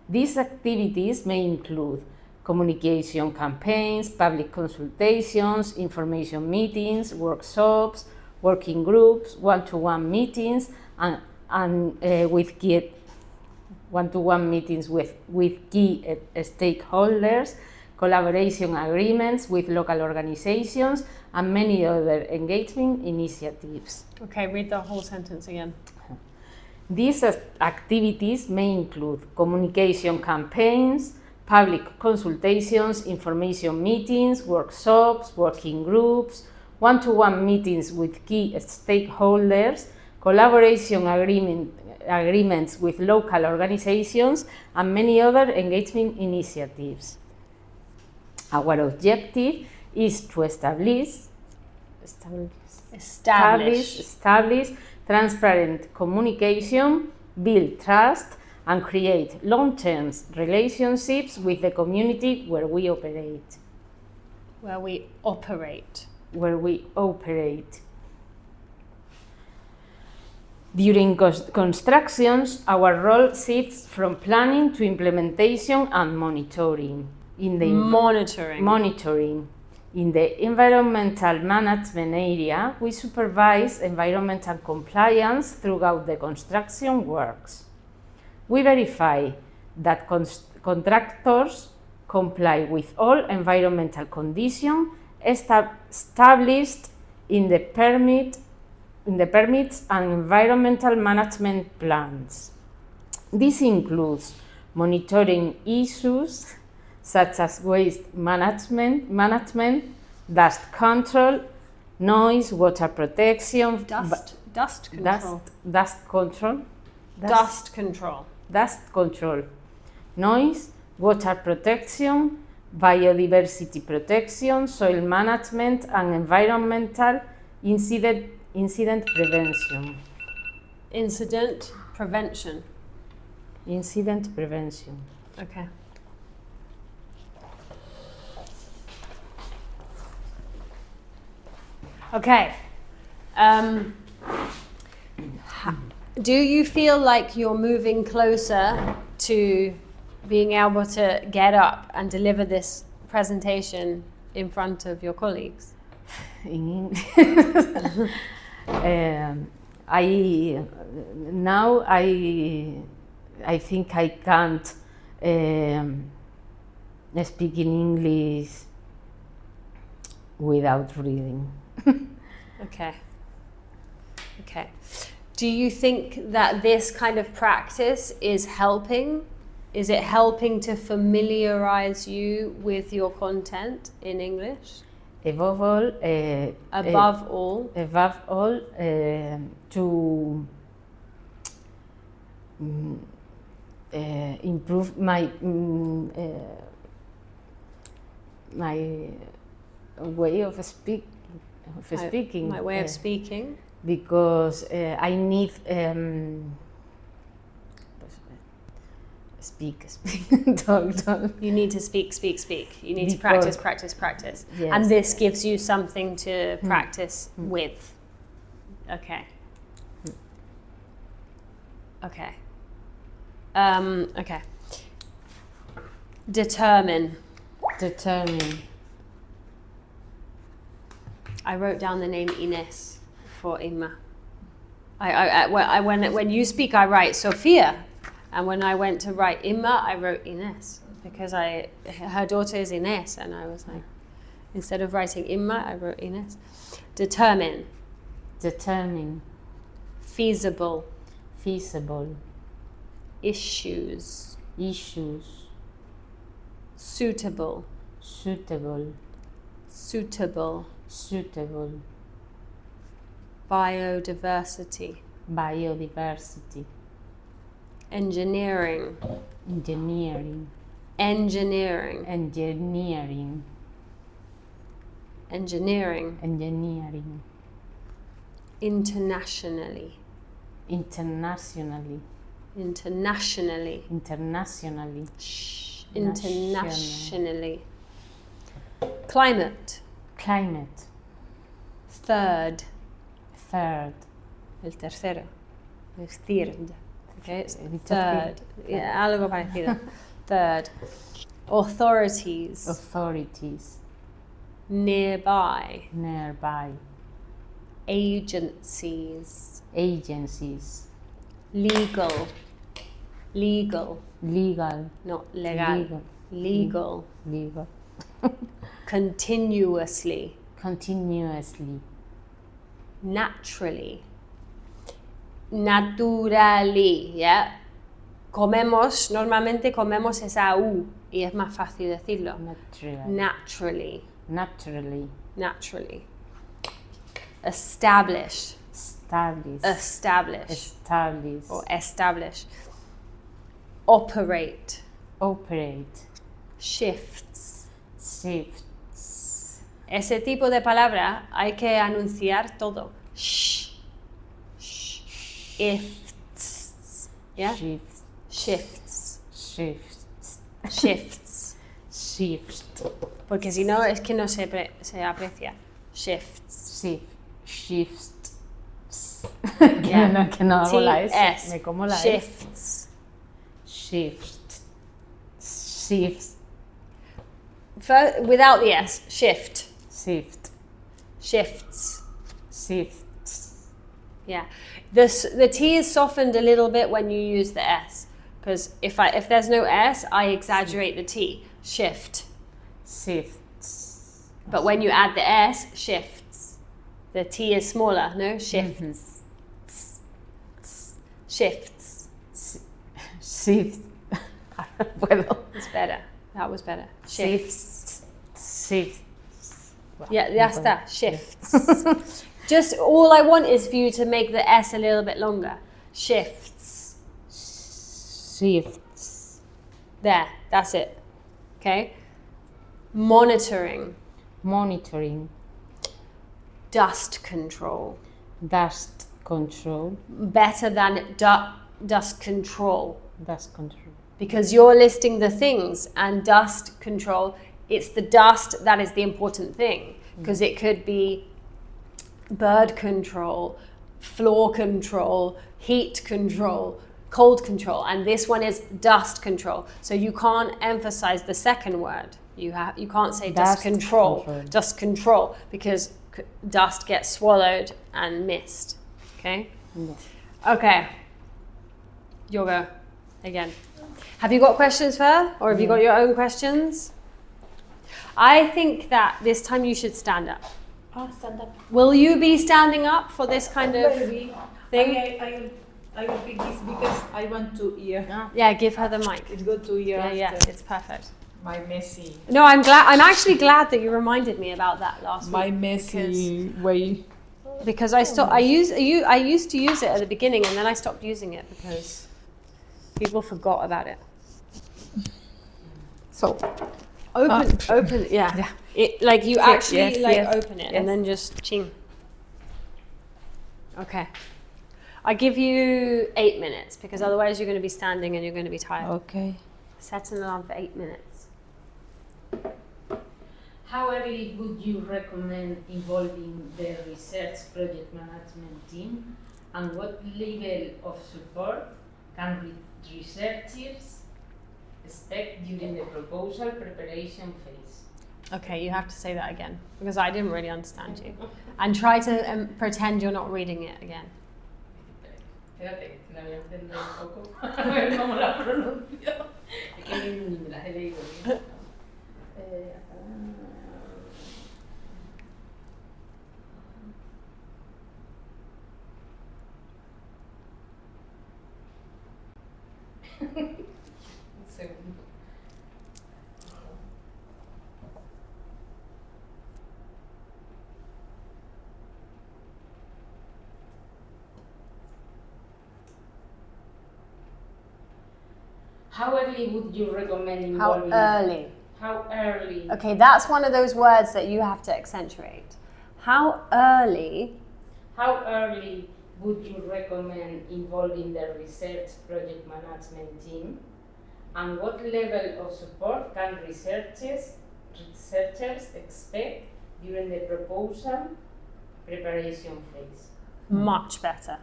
These activities may include communication campaigns, public consultations, information meetings, workshops, working groups, one-to-one meetings, with key stakeholders, collaboration agreements with local organizations, and many other engagement initiatives. Okay, read the whole sentence again. These activities may include communication campaigns, public consultations, information meetings, workshops, working groups, one-to-one meetings with key stakeholders, collaboration agreements with local organizations, and many other engagement initiatives. Our objective is to establish transparent communication, build trust, and create long-term relationships with the community where we operate. During constructions, our role shifts from planning to implementation and monitoring. Monitoring. In the environmental management area, we supervise environmental compliance throughout the construction works. We verify that contractors comply with all environmental conditions established in the permits and environmental management plans. This includes monitoring issues such as waste management, dust control, noise, water protection, Dust control, noise, water protection, biodiversity protection, soil management, and environmental incident prevention. Incident prevention. Okay. Okay. Do you feel like you're moving closer to being able to get up and deliver this presentation in front of your colleagues? I think I can't speak in English without reading. Okay. Do you think that this kind of practice is helping? Is it helping to familiarize you with your content in English? Above all, to improve my way of speaking. My way of speaking. Because I need talk. You need to speak. You need to practice. Yes. And this gives you something to practice with. Okay. Okay. Determine. I wrote down the name Ines for Inma. When you speak, I write Sofia, and when I went to write Inma, I wrote Ines because her daughter is Ines, and I was like, instead of writing Inma, I wrote Ines. Determine. Determine. Feasible. Feasible. Issues. Issues. Suitable. Suitable. Suitable. Suitable. Biodiversity. Biodiversity. Engineering. Engineering. Engineering. Engineering. Engineering. Engineering. Internationally. Internationally. Internationally. Internationally. Shh. Internationally. Climate. Climate. Third. Third. El tercero. Es third. Okay, it's It's third. Yeah, algo parecido. Third. Authorities. Authorities. Nearby. Nearby. Agencies. Agencies. Legal. Legal. Legal. Not legal. Legal. Legal. Legal. Continuously. Continuously. Naturally. Naturally, yeah. Normalmente comemos esa U y es más fácil decirlo. Naturally. Naturally. Naturally. Naturally. Establish. Establish. Establish. Establish. Or establish. Operate. Operate. Shifts. Shifts. Ese tipo de palabra hay que anunciar todo. Shh. Shifts. Yeah? Shifts. Shifts. Shifts. Shifts. Shifts. Porque si no, es que no se aprecia. Shifts. Shifts. Yeah. que no hago la S. TS. Me como la Shifts. Shift. Shift. Without the S. Shift. Shift. Shifts. Shifts. Yeah. The T is softened a little bit when you use the S. Because if there's no S, I exaggerate the T. Shift. Shifts. But when you add the S, shifts. The T is smaller, no? Shifts. Shifts. Shifts. Puedo. It's better. That was better. Shifts. Shifts. Yeah, ya está. Shifts. Just all I want is for you to make the S a little bit longer. Shifts. Shifts. There, that's it. Okay? Monitoring. Monitoring. Dust control. Dust control. Better than dust control. Dust control. Because you're listing the things, and dust control, it's the dust that is the important thing. Because it could be bird control, floor control, heat control, cold control, and this one is dust control. So you can't emphasize the second word. You can't say dust control, dust control, because dust gets swallowed and missed. Okay? Yeah. Okay. You'll go again. Have you got questions for her, or have you got your own questions? I think that this time you should stand up. Oh, stand up. Will you be standing up for this kind of Maybe. thing? I will pick this because I want to hear. Yeah, give her the mic. It's good to hear Yeah, after it's perfect. my messy. No, I'm actually glad that you reminded me about that last My week. messy way. Because I used to use it at the beginning, and then I stopped using it because people forgot about it. So Open, yeah. It like you actually yes, open it yes. and then just ching. Okay. I give you 8 minutes because otherwise you're going to be standing and you're going to be tired. Okay. Set an alarm for 8 minutes. How early would you recommend involving the research project management team, and what level of support can researchers expect during the proposal preparation phase? Okay, you have to say that again because I didn't really understand you. And try to pretend you're not reading it again. Espérate, que la voy a entender un poco. A ver cómo la pronuncio. Es que ni me las he leído. Un segundo. How early would you recommend How involving? early? How early? Okay, that's one of those words that you have to accentuate. How early? How early would you recommend involving the research project management team? And what level of support can researchers expect during the proposal preparation phase? Much better.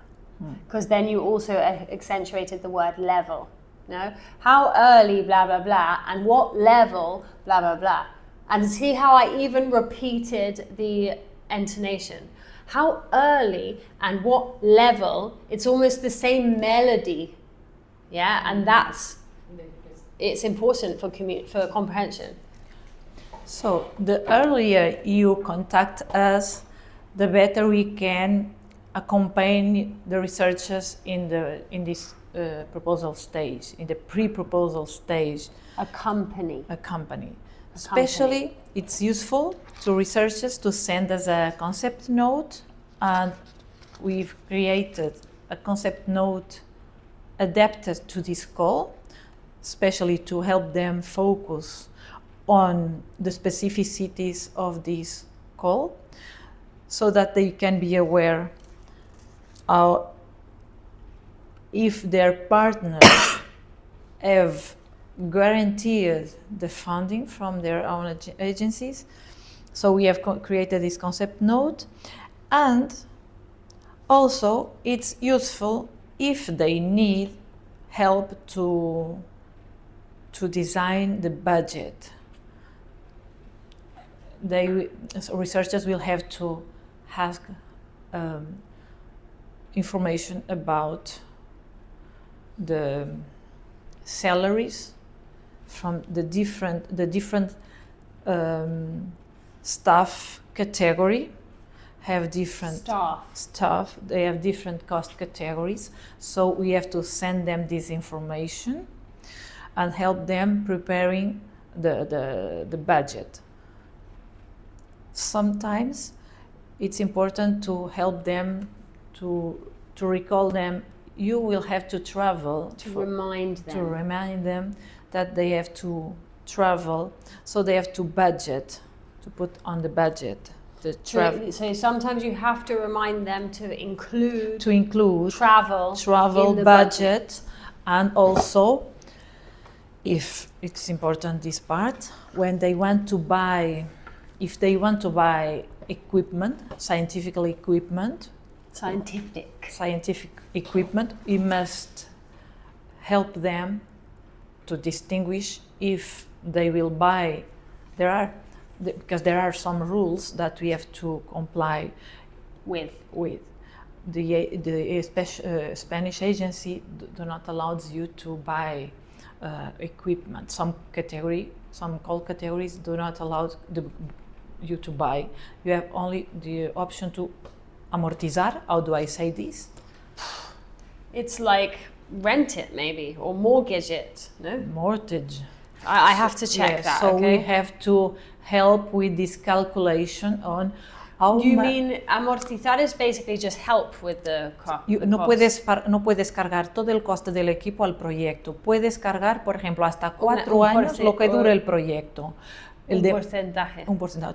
Because then you also accentuated the word level. No? How early, blah, blah, blah, and what level, blah, blah, blah. And see how I even repeated the intonation. How early and what level, it's almost the same melody. Yeah, and it's important for comprehension. So the earlier you contact us, the better we can accompany the researchers in this proposal stage, in the pre-proposal stage. Accompany. Especially, it's useful to researchers to send us a concept note, and we've created a concept note adapted to this call, especially to help them focus on the specificities of this call, so that they can be aware if their partners have guaranteed the funding from their own agencies. So we have created this concept note, and also it's useful if they need help to design the budget. Researchers will have to ask information about the salaries from the different staff category have different staff. They have different cost categories, so we have to send them this information and help them preparing the budget. Sometimes it's important to help them to recall them. You will have to travel to remind them that they have to travel, so they have to budget, to put on the budget the travel. So sometimes you have to remind them to include travel budget, and also, if it's important, this part, when they want to buy, if they want to buy equipment, scientific equipment, we must help them to distinguish if they will buy. Because there are some rules that we have to comply with. The Spanish agency do not allow you to buy equipment. Some call categories do not allow you to buy. You have only the option to amortizar. How do I say this? It's like rent it maybe, or mortgage it, no? Mortgage. I have to check that, so okay? we have to help with this calculation on how You mean amortizar is basically just help with the cost? No puedes cargar todo el coste del equipo al proyecto. Puedes cargar, por ejemplo, hasta 4 años lo que dure el proyecto. Un porcentaje.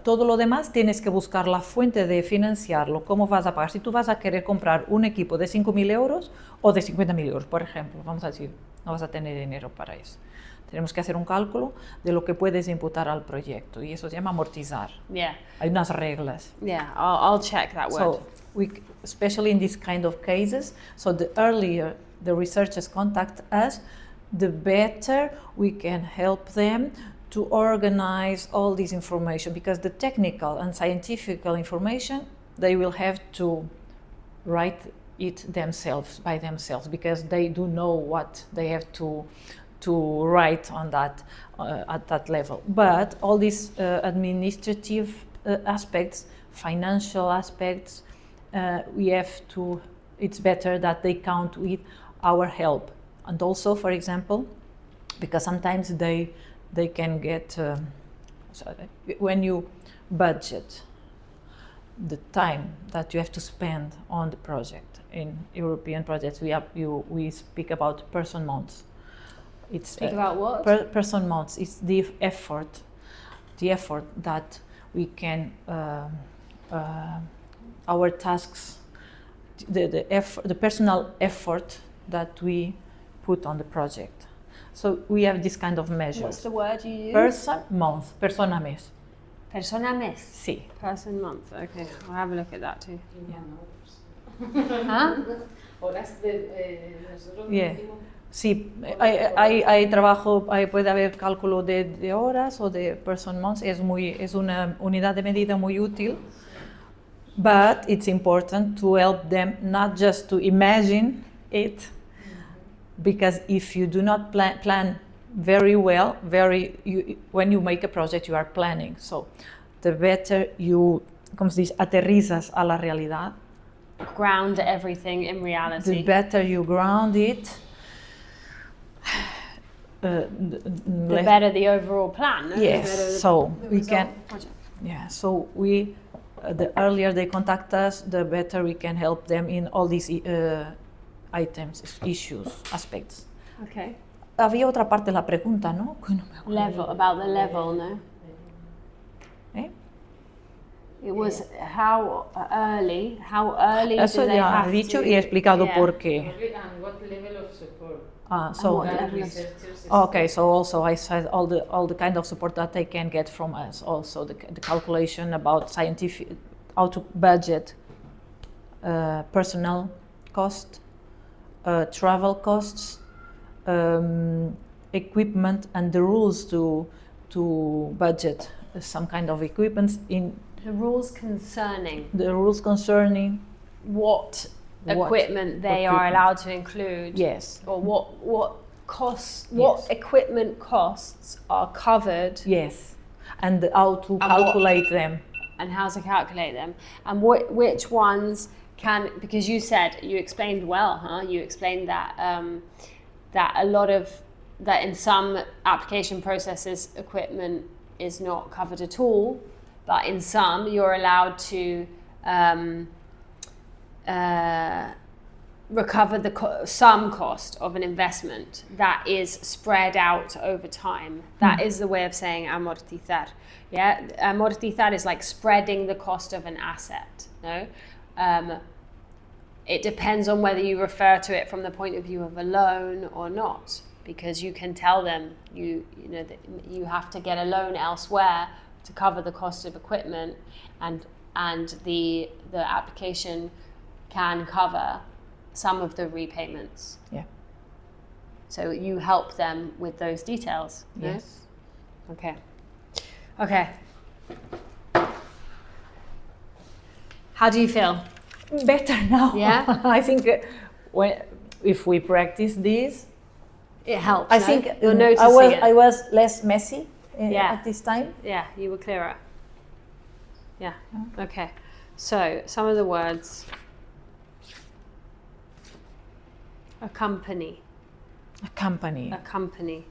Todo lo demás tienes que buscar la fuente de financiarlo. ¿Cómo vas a pagar? Si tú vas a querer comprar un equipo de 5.000 euros o de 50.000 euros, por ejemplo, vamos a decir, no vas a tener dinero para eso. Tenemos que hacer un cálculo de lo que puedes imputar al proyecto, y eso se llama amortizar. Yeah. Hay unas reglas. Yeah, I'll check that word. So, especially in this kind of cases, so the earlier the researchers contact us, the better we can help them to organize all this information, because the technical and scientific information, they will have to write it themselves, by themselves, because they do know what they have to write on that at that level. But all these administrative aspects, financial aspects, we have to, it's better that they count with our help. And also, for example, because sometimes they can get, when you budget the time that you have to spend on the project, in European projects, we speak about person months. It's Speak about what? Person months. It's the effort that we can, our tasks, the personal effort that we put on the project. So we have this kind of measures. What's the word you use? Person month, persona mes. Persona mes. Sí. Person month. Okay, I'll have a look at that too. ¿Ah? Horas de nosotros Yeah. Sí, hay trabajo, puede haber cálculo de horas o de person months, es una unidad de medida muy útil, but it's important to help them not just to imagine it, because if you do not plan very well, when you make a project you are planning, so the better you, como se dice, aterrizas a la realidad, ground everything in reality, the better you ground it, the better the overall plan. No? Yes, so we can. Project. Yeah, so we, the earlier they contact us, the better we can help them in all these items, issues, aspects. Okay. Había otra parte de la pregunta, ¿no? Level, about the level, no? ¿Eh? It was how early Eso do they ya have he dicho to, y he explicado yeah. por qué. And what level of support? So what level of- Researchers okay, so also I said all the kind of support that they can get from us. Also the calculation about scientific, how to budget personnel cost, travel costs, equipment, and the rules to budget some kind of equipment in The rules concerning the rules concerning what equipment they are equipment. allowed to include. Yes. Or what costs, what Yes. equipment costs are covered, Yes, and how to calculate them. and how to calculate them, and which ones can, because you explained well, huh? You explained that that a lot of that in some application processes equipment is not covered at all, but in some you're allowed to recover some cost of an investment that is spread out over time. That is the way of saying amortizar. Yeah, amortizar is like spreading the cost of an asset. No, it depends on whether you refer to it from the point of view of a loan or not, because you can tell them you know that you have to get a loan elsewhere to cover the cost of equipment, and the application can cover some of the repayments. Yeah. So you help them with those details. no? Yes. Okay. How do you feel? Better now. Yeah? I think if we practice this, It helps. I no? think you're noticing it. I was less messy Yeah. at this time. Yeah, you were clearer. Yeah. Okay. So some of the words. Accompany. Accompany.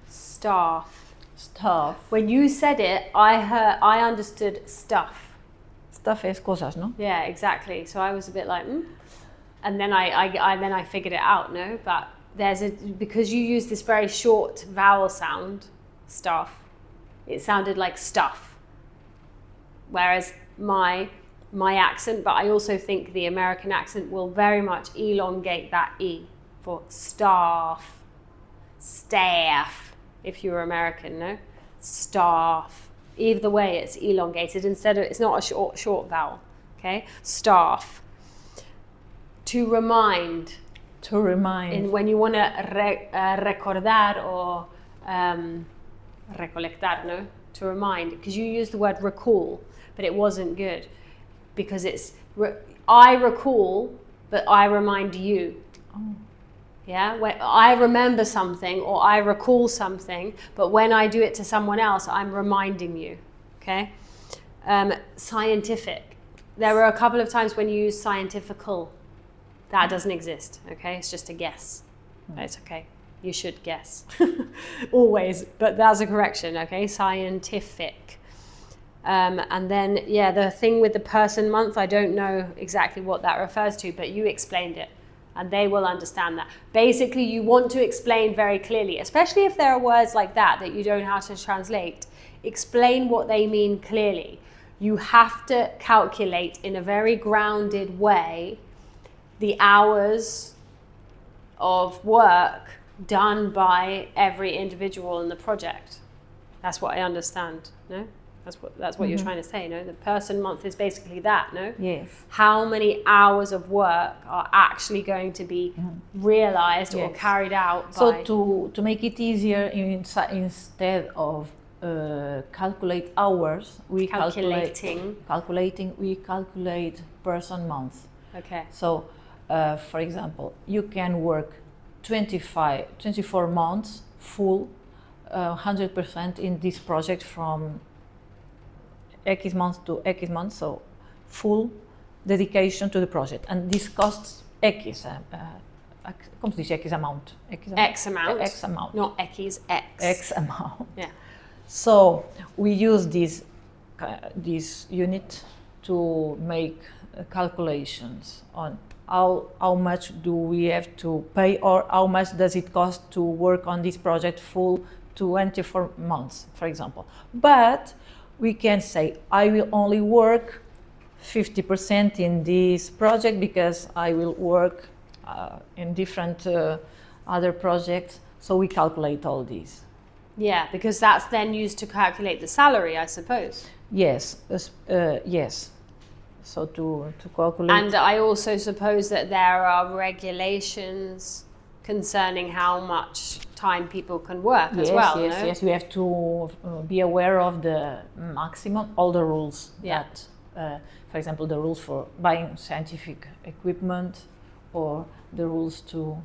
Staff. Stuff. When you said it, I understood stuff. Stuff es cosas, ¿no? Yeah, exactly. So I was a bit like, and then I figured it out. No, but because you use this very short vowel sound, stuff. It sounded like stuff. Whereas my accent, but I also think the American accent will very much elongate that E for staff, if you're American, no? Staff. Either way, it's elongated. It's not a short vowel, okay? Staff. To remind. To remind. When you want to recordar or recolectar, no? To remind, because you used the word recall, but it wasn't good, because it's, I recall, but I remind you. Oh. Yeah, when I remember something or I recall something, but when I do it to someone else, I'm reminding you, okay? Scientific. There were a couple of times when you use scientifical. That doesn't exist, okay? It's just a guess. It's okay. You should guess. Always, but that's a correction, okay? Scientific. And then, yeah, the thing with the person month, I don't know exactly what that refers to, but you explained it. And they will understand that. Basically, you want to explain very clearly, especially if there are words like that you don't know how to translate. Explain what they mean clearly. You have to calculate in a very grounded way the hours of work done by every individual in the project. That's what I understand, no? That's what you're trying to say, no? The person month is basically that, no? Yes. How many hours of work are actually going to be realized or carried out by... So to make it easier, instead of calculate hours, we calculate person month. Okay. So, for example, you can work 24 months full, 100% in this project from X month to X month, so full dedication to the project. And this costs X, como se dice X amount? X amount. X amount. Not X, X. X amount. Yeah. So we use this unit to make calculations on how much do we have to pay, or how much does it cost to work on this project full 24 months, for example. But we can say, I will only work 50% in this project because I will work in different other projects. So we calculate all these. Yeah, because that's then used to calculate the salary, I suppose. Yes, yes. So to calculate. And I also suppose that there are regulations concerning how much time people can work as well. Yes, we have to be aware of the maximum, all the rules that, for example, the rules for buying scientific equipment, or the rules to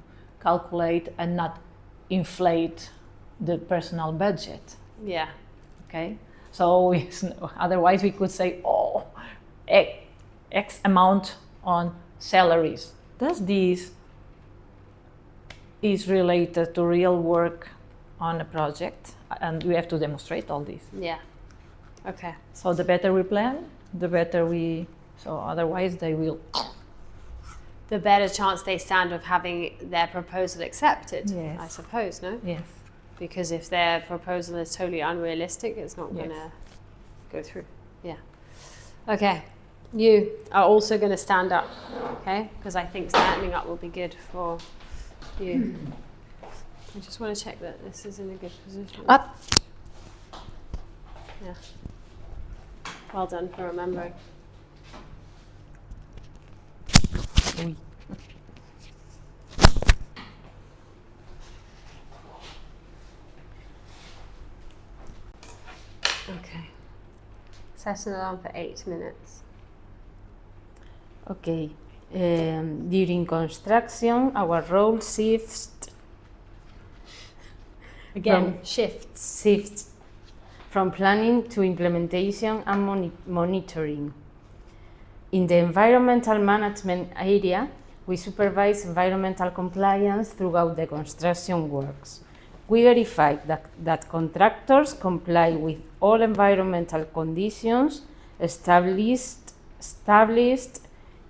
calculate and not inflate the personal budget. Yeah. Okay. So otherwise we could say, oh, X amount on salaries. Does this is related to real work on a project? And we have to demonstrate all this. Yeah. Okay. So the better we plan, the better we. So otherwise they will. The better chance they stand of having their proposal accepted. Yes. I suppose, no? Yes. Because if their proposal is totally unrealistic, it's not going to go through. Yeah. Okay. You are also going to stand up, okay? Because I think standing up will be good for you. I just want to check that this is in a good position. Up. Yeah. Well done for remembering. Oui. Okay. Set an alarm for 8 minutes. Okay. During construction, our role shifts. Again, shifts. Shifts from planning to implementation and monitoring. In the environmental management area, we supervise environmental compliance throughout the construction works. We verify that contractors comply with all environmental conditions established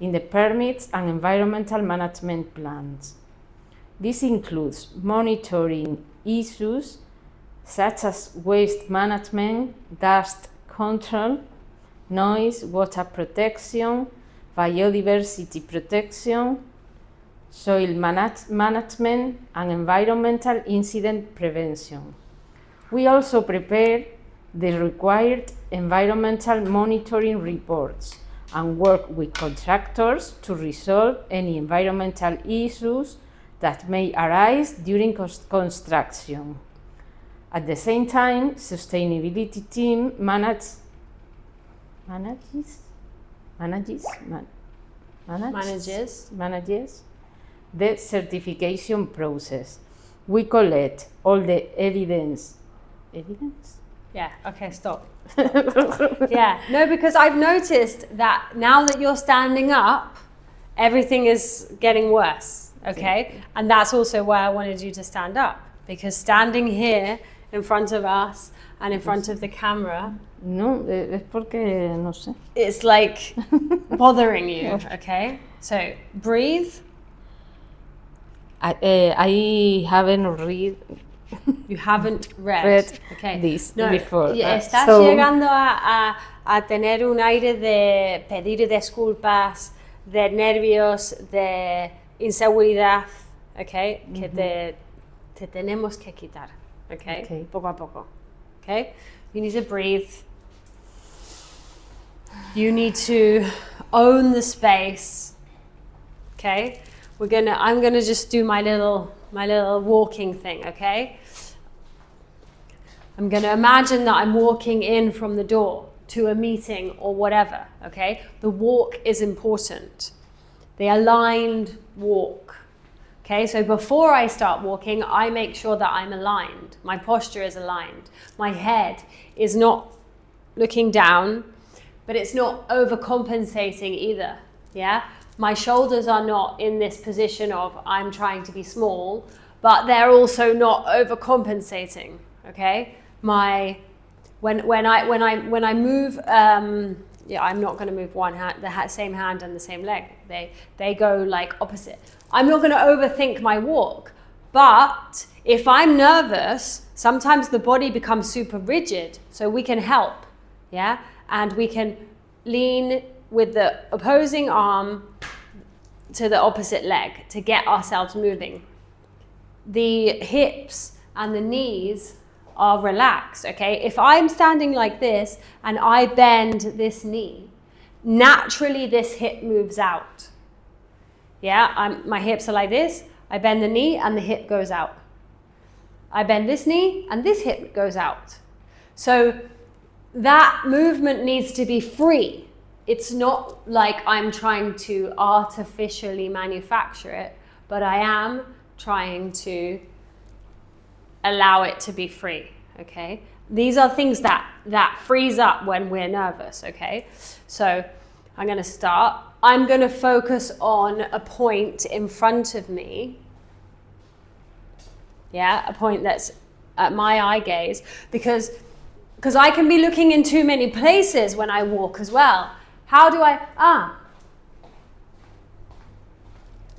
in the permits and environmental management plans. This includes monitoring issues such as waste management, dust control, noise, water protection, biodiversity protection, soil management, and environmental incident prevention. We also prepare the required environmental monitoring reports and work with contractors to resolve any environmental issues that may arise during construction. At the same time, sustainability team manages the certification process. We collect all the evidence. Yeah, okay, stop. Yeah, no, because I've noticed that now that you're standing up, everything is getting worse, okay? And that's also why I wanted you to stand up, because standing here in front of us and in front of the camera, No, es porque no sé. it's like bothering you, okay? So breathe. I haven't read You haven't read okay. this No, before. Estás so- llegando a tener un aire de pedir disculpas, de nervios, de inseguridad, okay? Que te tenemos que quitar, okay? Okay. Poco a poco, okay? You need to breathe. You need to own the space, okay? I'm gonna just do my little walking thing, okay? I'm gonna imagine that I'm walking in from the door to a meeting or whatever, okay? The walk is important. The aligned walk, okay? So before I start walking, I make sure that I'm aligned. My posture is aligned. My head is not looking down, but it's not overcompensating either, yeah? My shoulders are not in this position of I'm trying to be small, but they're also not overcompensating, okay? When I move, I'm not going to move one hand, the same hand and the same leg. They go like opposite. I'm not going to overthink my walk, but if I'm nervous, sometimes the body becomes super rigid, so we can help, yeah? And we can lean with the opposing arm to the opposite leg to get ourselves moving. The hips and the knees are relaxed, okay? If I'm standing like this and I bend this knee, naturally this hip moves out. Yeah, my hips are like this, I bend the knee and the hip goes out. I bend this knee and this hip goes out. So that movement needs to be free. It's not like I'm trying to artificially manufacture it, but I am trying to allow it to be free, okay? These are things that freeze up when we're nervous, okay? So I'm gonna start. I'm gonna focus on a point in front of me. Yeah, a point that's at my eye gaze, because I can be looking in too many places when I walk as well. How do I,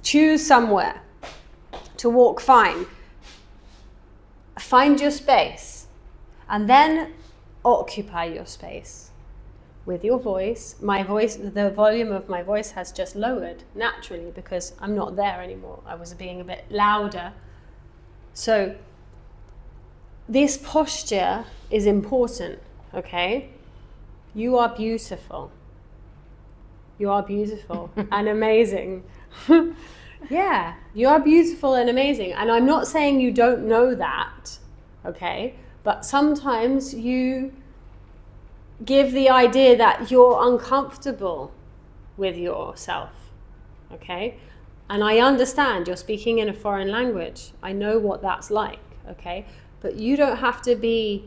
choose somewhere to walk fine. Find your space and then occupy your space with your voice. My voice, the volume of my voice has just lowered naturally because I'm not there anymore. I was being a bit louder. So this posture is important, okay? You are beautiful. You are beautiful and amazing. Yeah, you are beautiful and amazing. And I'm not saying you don't know that, okay? But sometimes you give the idea that you're uncomfortable with yourself, okay? And I understand you're speaking in a foreign language. I know what that's like, okay? But you don't have to be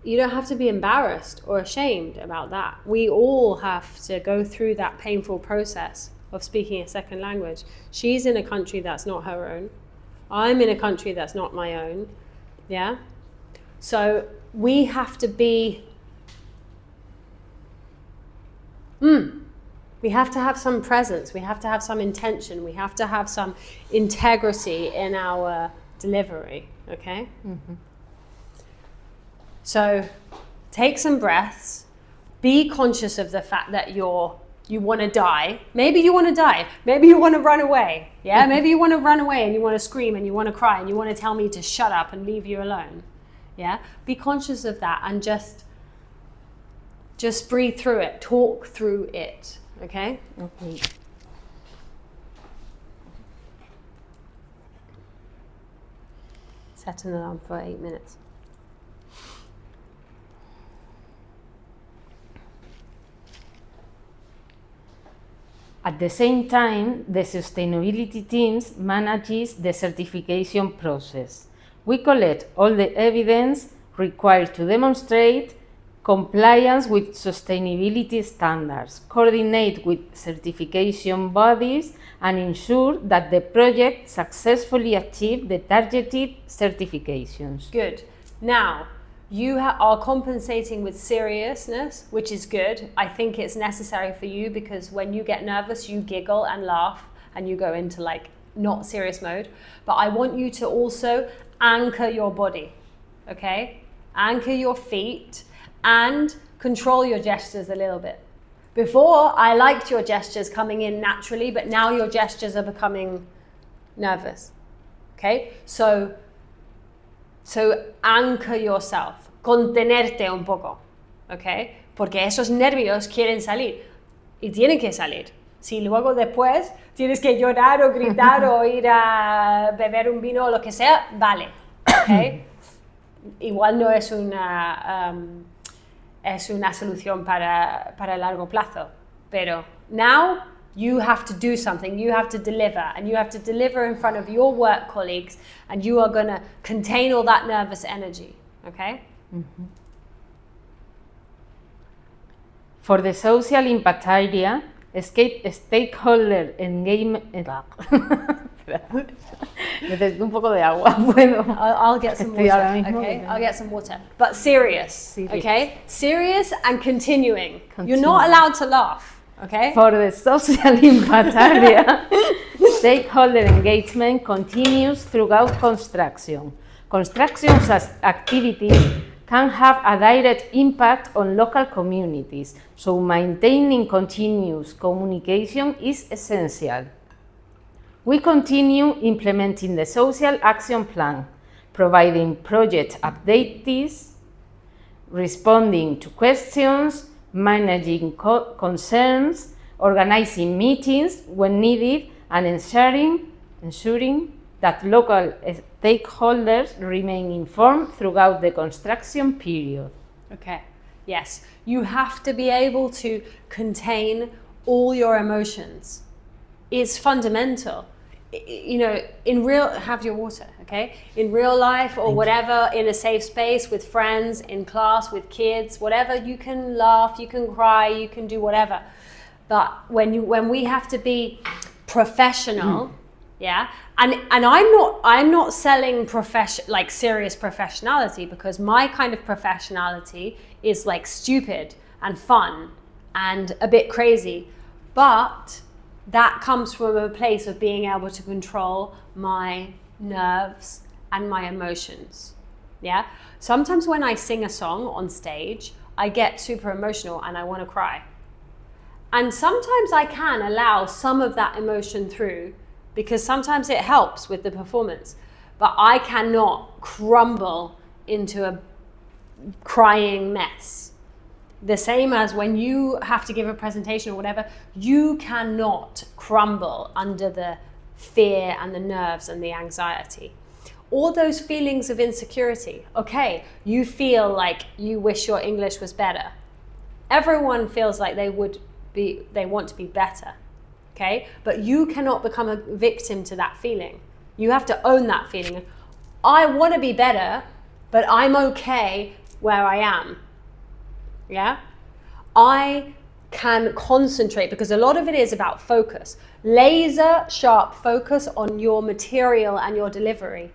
embarrassed or ashamed about that. We all have to go through that painful process of speaking a second language. She's in a country that's not her own. I'm in a country that's not my own. Yeah? So we have to be, we have to have some presence. We have to have some intention. We have to have some integrity in our delivery, okay? Mm-hmm. So take some breaths, be conscious of the fact that you want to die. Maybe you want to die. Maybe you want to run away. Yeah, maybe you want to run away and you want to scream and you want to cry and you want to tell me to shut up and leave you alone. Yeah, be conscious of that and just breathe through it, talk through it, okay? Okay. Set an alarm for 8 minutes. At the same time, the sustainability teams manages the certification process. We collect all the evidence required to demonstrate compliance with sustainability standards, coordinate with certification bodies, and ensure that the project successfully achieved the targeted certifications. Good. Now, you are compensating with seriousness, which is good. I think it's necessary for you because when you get nervous, you giggle and laugh and you go into like not serious mode. But I want you to also anchor your body, okay? Anchor your feet and control your gestures a little bit. Before, I liked your gestures coming in naturally, but now your gestures are becoming nervous, okay? So anchor yourself, contenerte un poco, ¿ok? Porque esos nervios quieren salir y tienen que salir. Si luego después tienes que llorar o gritar o ir a beber un vino o lo que sea, vale, ¿ok? Igual no es una solución para largo plazo, pero now you have to do something, you have to deliver, and you have to deliver in front of your work colleagues, and you are going to contain all that nervous energy, okay? Mm-hmm. For the social impact area, stakeholder engagement... Necesito un poco de agua. Bueno, I'll get some water, okay? I'll get some water. But serious, okay? Serious and continuing. You're not allowed to laugh. Okay. For the social impact area, stakeholder engagement continues throughout construction. Construction activities can have a direct impact on local communities, so maintaining continuous communication is essential. We continue implementing the social action plan, providing project updates, responding to questions, managing concerns, organizing meetings when needed, and ensuring that local stakeholders remain informed throughout the construction period. Okay, yes. You have to be able to contain all your emotions. It's fundamental. You know, have your water, okay? In real life or whatever, in a safe space with friends, in class with kids, whatever, you can laugh, you can cry, you can do whatever. But when we have to be professional, yeah, and I'm not selling serious professionality, because my kind of professionality is like stupid and fun and a bit crazy, but that comes from a place of being able to control my nerves and my emotions, yeah? Sometimes when I sing a song on stage, I get super emotional and I want to cry. And sometimes I can allow some of that emotion through, because sometimes it helps with the performance, but I cannot crumble into a crying mess. The same as when you have to give a presentation or whatever, you cannot crumble under the fear and the nerves and the anxiety. All those feelings of insecurity. Okay, you feel like you wish your English was better. Everyone feels like they want to be better, okay? But you cannot become a victim to that feeling. You have to own that feeling. I want to be better, but I'm okay where I am. Yeah, I can concentrate, because a lot of it is about focus. Laser sharp focus on your material and your delivery.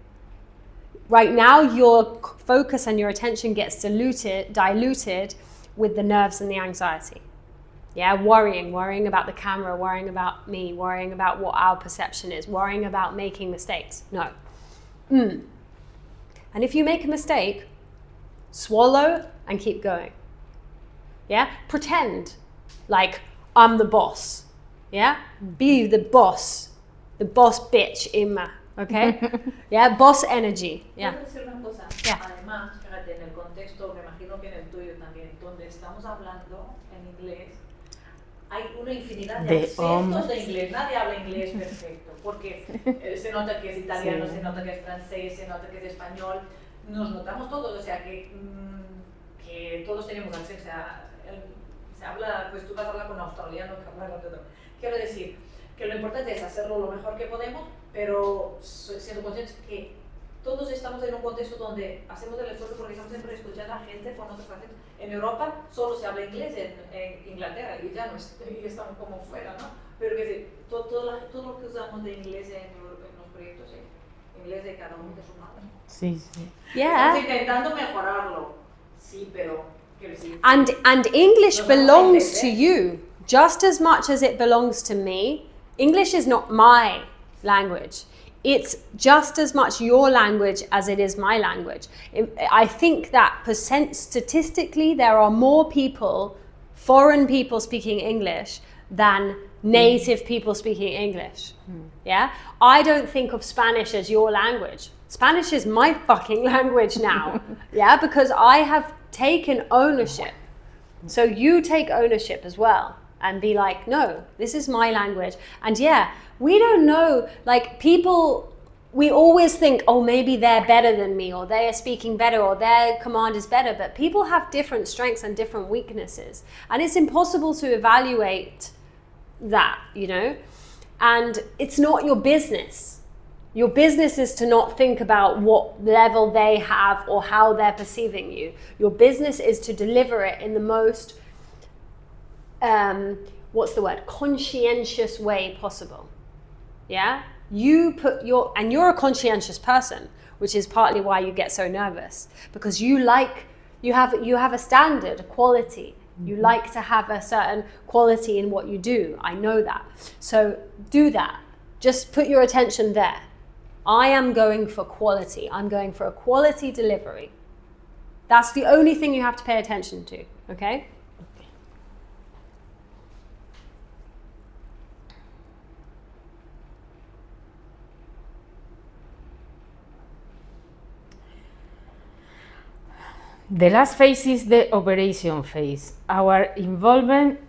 Right now, your focus and your attention gets diluted with the nerves and the anxiety. Yeah, worrying about the camera, worrying about me, worrying about what our perception is, worrying about making mistakes. No. And if you make a mistake, swallow and keep going. Yeah, pretend like I'm the boss. Yeah, be the boss bitch, Emma. Okay, yeah, boss energy. Yeah. Quiero decir una cosa. Yeah. Además, fíjate, en el contexto, me imagino que en el tuyo también, donde estamos hablando en inglés, hay una infinidad De de acentos hombres. de inglés. Nadie habla inglés perfecto, porque se nota que es italiano, Sí. se nota que es francés, se nota que es español. Nos notamos todos, o sea que todos tenemos acento. O sea, se habla, pues tú vas a hablar con un australiano que habla con otro. Quiero decir que lo importante es hacerlo lo mejor que podemos, pero siendo conscientes que todos estamos en un contexto donde hacemos el esfuerzo porque estamos siempre escuchando a gente con otros acentos. En Europa solo se habla inglés, en Inglaterra, y ya no y estamos como fuera, ¿no? Pero que decir, todo lo que usamos de inglés en los proyectos, inglés de cada uno de sus manos. Sí, sí. Yeah. Estamos intentando mejorarlo, sí, pero quiero decir. And English Nos vamos a belongs to entender. you just as much as it belongs to me. English is not my language. It's just as much your language as it is my language. I think that statistically there are more people, foreign people speaking English than native people speaking English. Yeah? I don't think of Spanish as your language. Spanish is my fucking language now. Yeah? Because I have taken ownership. So you take ownership as well and be like, no, this is my language. And yeah, we don't know, like people, we always think, oh, maybe they're better than me, or they are speaking better, or their command is better. But people have different strengths and different weaknesses. And it's impossible to evaluate that, you know? And it's not your business. Your business is to not think about what level they have or how they're perceiving you. Your business is to deliver it in the most, conscientious way possible. Yeah? And you're a conscientious person, which is partly why you get so nervous, because you have a standard, a quality. You like to have a certain quality in what you do. I know that. So do that. Just put your attention there. I am going for quality. I'm going for a quality delivery. That's the only thing you have to pay attention to, okay? The last phase is the operation phase. Our involvement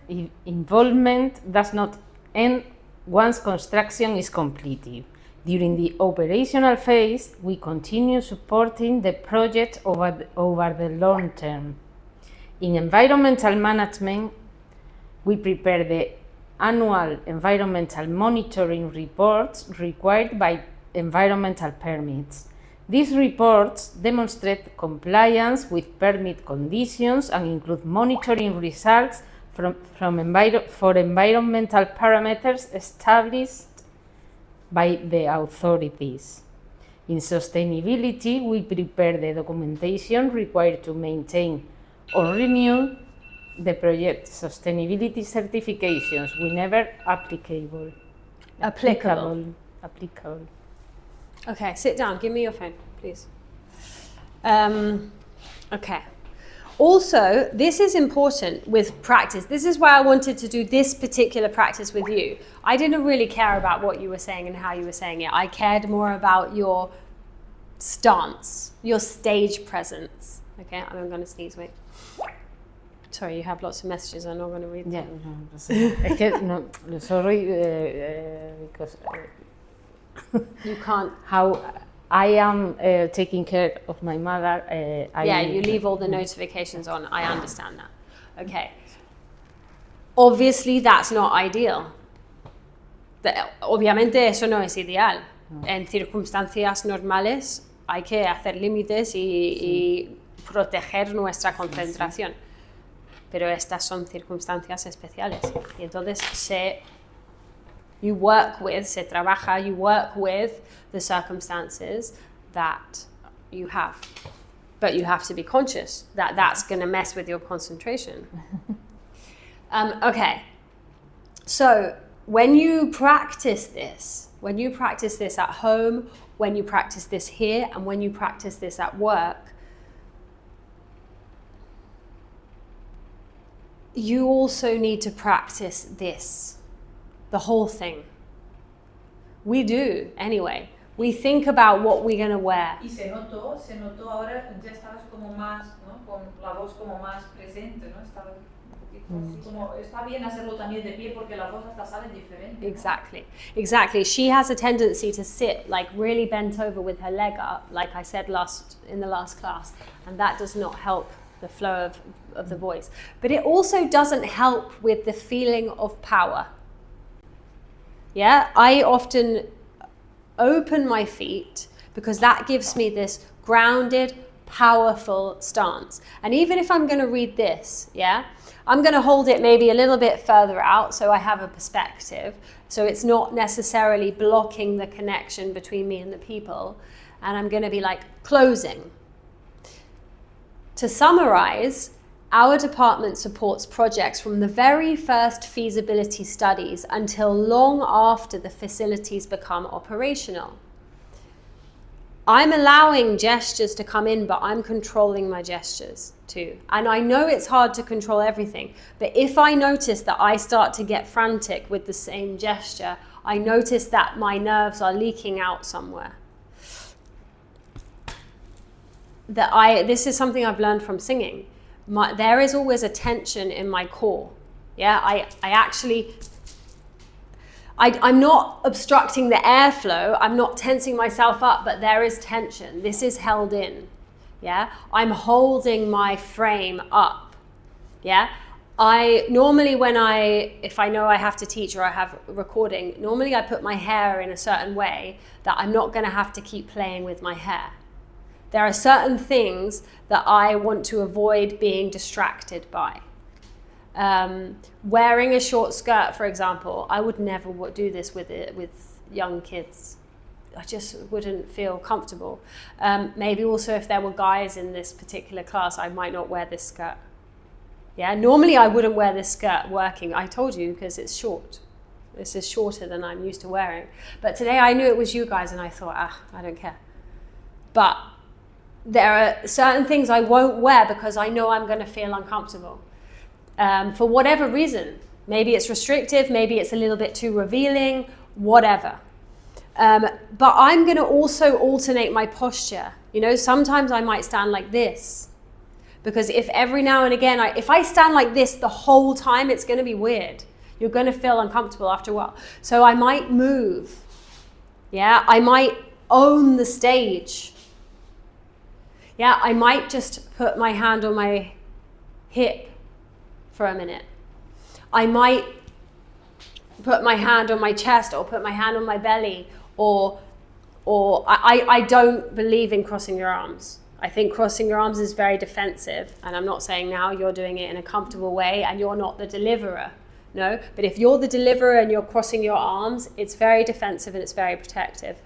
does not end once construction is completed. During the operational phase, we continue supporting the project over the long term. In environmental management, we prepare the annual environmental monitoring reports required by environmental permits. These reports demonstrate compliance with permit conditions and include monitoring results for environmental parameters established by the authorities. In sustainability, we prepare the documentation required to maintain or renew the project sustainability certifications whenever applicable. Okay, sit down. Give me your phone, please. Okay. Also, this is important with practice. This is why I wanted to do this particular practice with you. I didn't really care about what you were saying and how you were saying it. I cared more about your stance, your stage presence. Okay, I'm going to sneeze, wait. Sorry, you have lots of messages. I'm not going to read them. Yeah, es que no, sorry, because You can't. how I am taking care of my mother. You leave all the notifications on. I understand that. Okay. Obviously, that's not ideal. Obviamente, eso no es ideal. No. En circunstancias normales hay que hacer límites y proteger nuestra concentración. Pero estas son circunstancias especiales. Y entonces you work with the circumstances that you have. But you have to be conscious that that's going to mess with your concentration. Okay. So when you practice this at home, when you practice this here, and when you practice this at work, you also need to practice this, the whole thing. We do, anyway. We think about what we're going to wear. Y se notó ahora, ya estabas como más, ¿no? Con la voz como más presente, ¿no? Estaba un poquito así como, está bien hacerlo también de pie porque la voz hasta sale diferente. Exactly. She has a tendency to sit like really bent over with her leg up, like I said in the last class, and that does not help the flow of the voice. But it also doesn't help with the feeling of power. Yeah, I often open my feet because that gives me this grounded, powerful stance. And even if I'm going to read this, yeah, I'm going to hold it maybe a little bit further out so I have a perspective, so it's not necessarily blocking the connection between me and the people. And I'm going to be like closing. To summarize, our department supports projects from the very first feasibility studies until long after the facilities become operational. I'm allowing gestures to come in, but I'm controlling my gestures too. And I know it's hard to control everything, but if I notice that I start to get frantic with the same gesture, I notice that my nerves are leaking out somewhere. This is something I've learned from singing. There is always a tension in my core. Yeah, I'm not obstructing the airflow, I'm not tensing myself up, but there is tension. This is held in. Yeah, I'm holding my frame up. Yeah, normally if I know I have to teach or I have a recording, normally I put my hair in a certain way that I'm not going to have to keep playing with my hair. There are certain things that I want to avoid being distracted by. Wearing a short skirt, for example, I would never do this with young kids. I just wouldn't feel comfortable. Maybe also if there were guys in this particular class, I might not wear this skirt. Yeah, normally I wouldn't wear this skirt working. I told you because it's short. This is shorter than I'm used to wearing. But today I knew it was you guys and I thought, I don't care. But there are certain things I won't wear because I know I'm going to feel uncomfortable. For whatever reason. Maybe it's restrictive, maybe it's a little bit too revealing, whatever. But I'm going to also alternate my posture. You know, sometimes I might stand like this. Because if every now and again, if I stand like this the whole time, it's going to be weird. You're going to feel uncomfortable after a while. So I might move. Yeah, I might own the stage. Yeah, I might just put my hand on my hip for a minute. I might put my hand on my chest or put my hand on my belly or I don't believe in crossing your arms. I think crossing your arms is very defensive, and I'm not saying now you're doing it in a comfortable way and you're not the deliverer. No, but if you're the deliverer and you're crossing your arms, it's very defensive and it's very protective.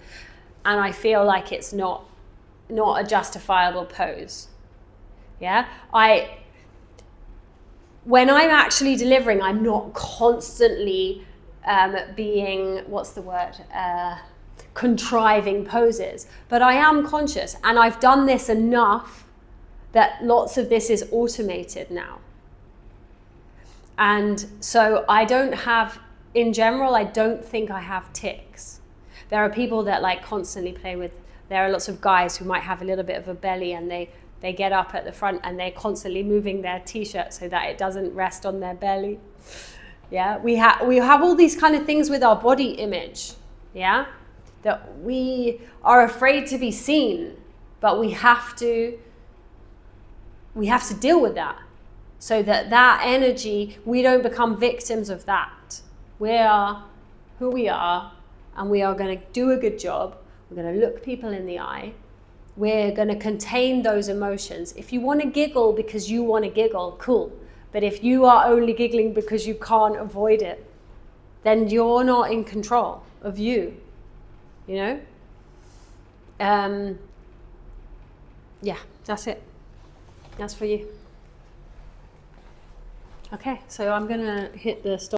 And I feel like it's not a justifiable pose. Yeah, when I'm actually delivering, I'm not constantly being, contriving poses, but I am conscious, and I've done this enough that lots of this is automated now. And so in general, I don't think I have tics. There are people that like constantly play with, there are lots of guys who might have a little bit of a belly and they get up at the front and they're constantly moving their t-shirt so that it doesn't rest on their belly. Yeah, we have all these kind of things with our body image, yeah, that we are afraid to be seen, but we have to deal with that so that energy, we don't become victims of that. We are who we are, and we are going to do a good job. We're going to look people in the eye. We're going to contain those emotions. If you want to giggle because you want to giggle, cool. But if you are only giggling because you can't avoid it, then you're not in control of you, you know? Yeah, that's it. That's for you. Okay, so I'm going to hit the stop.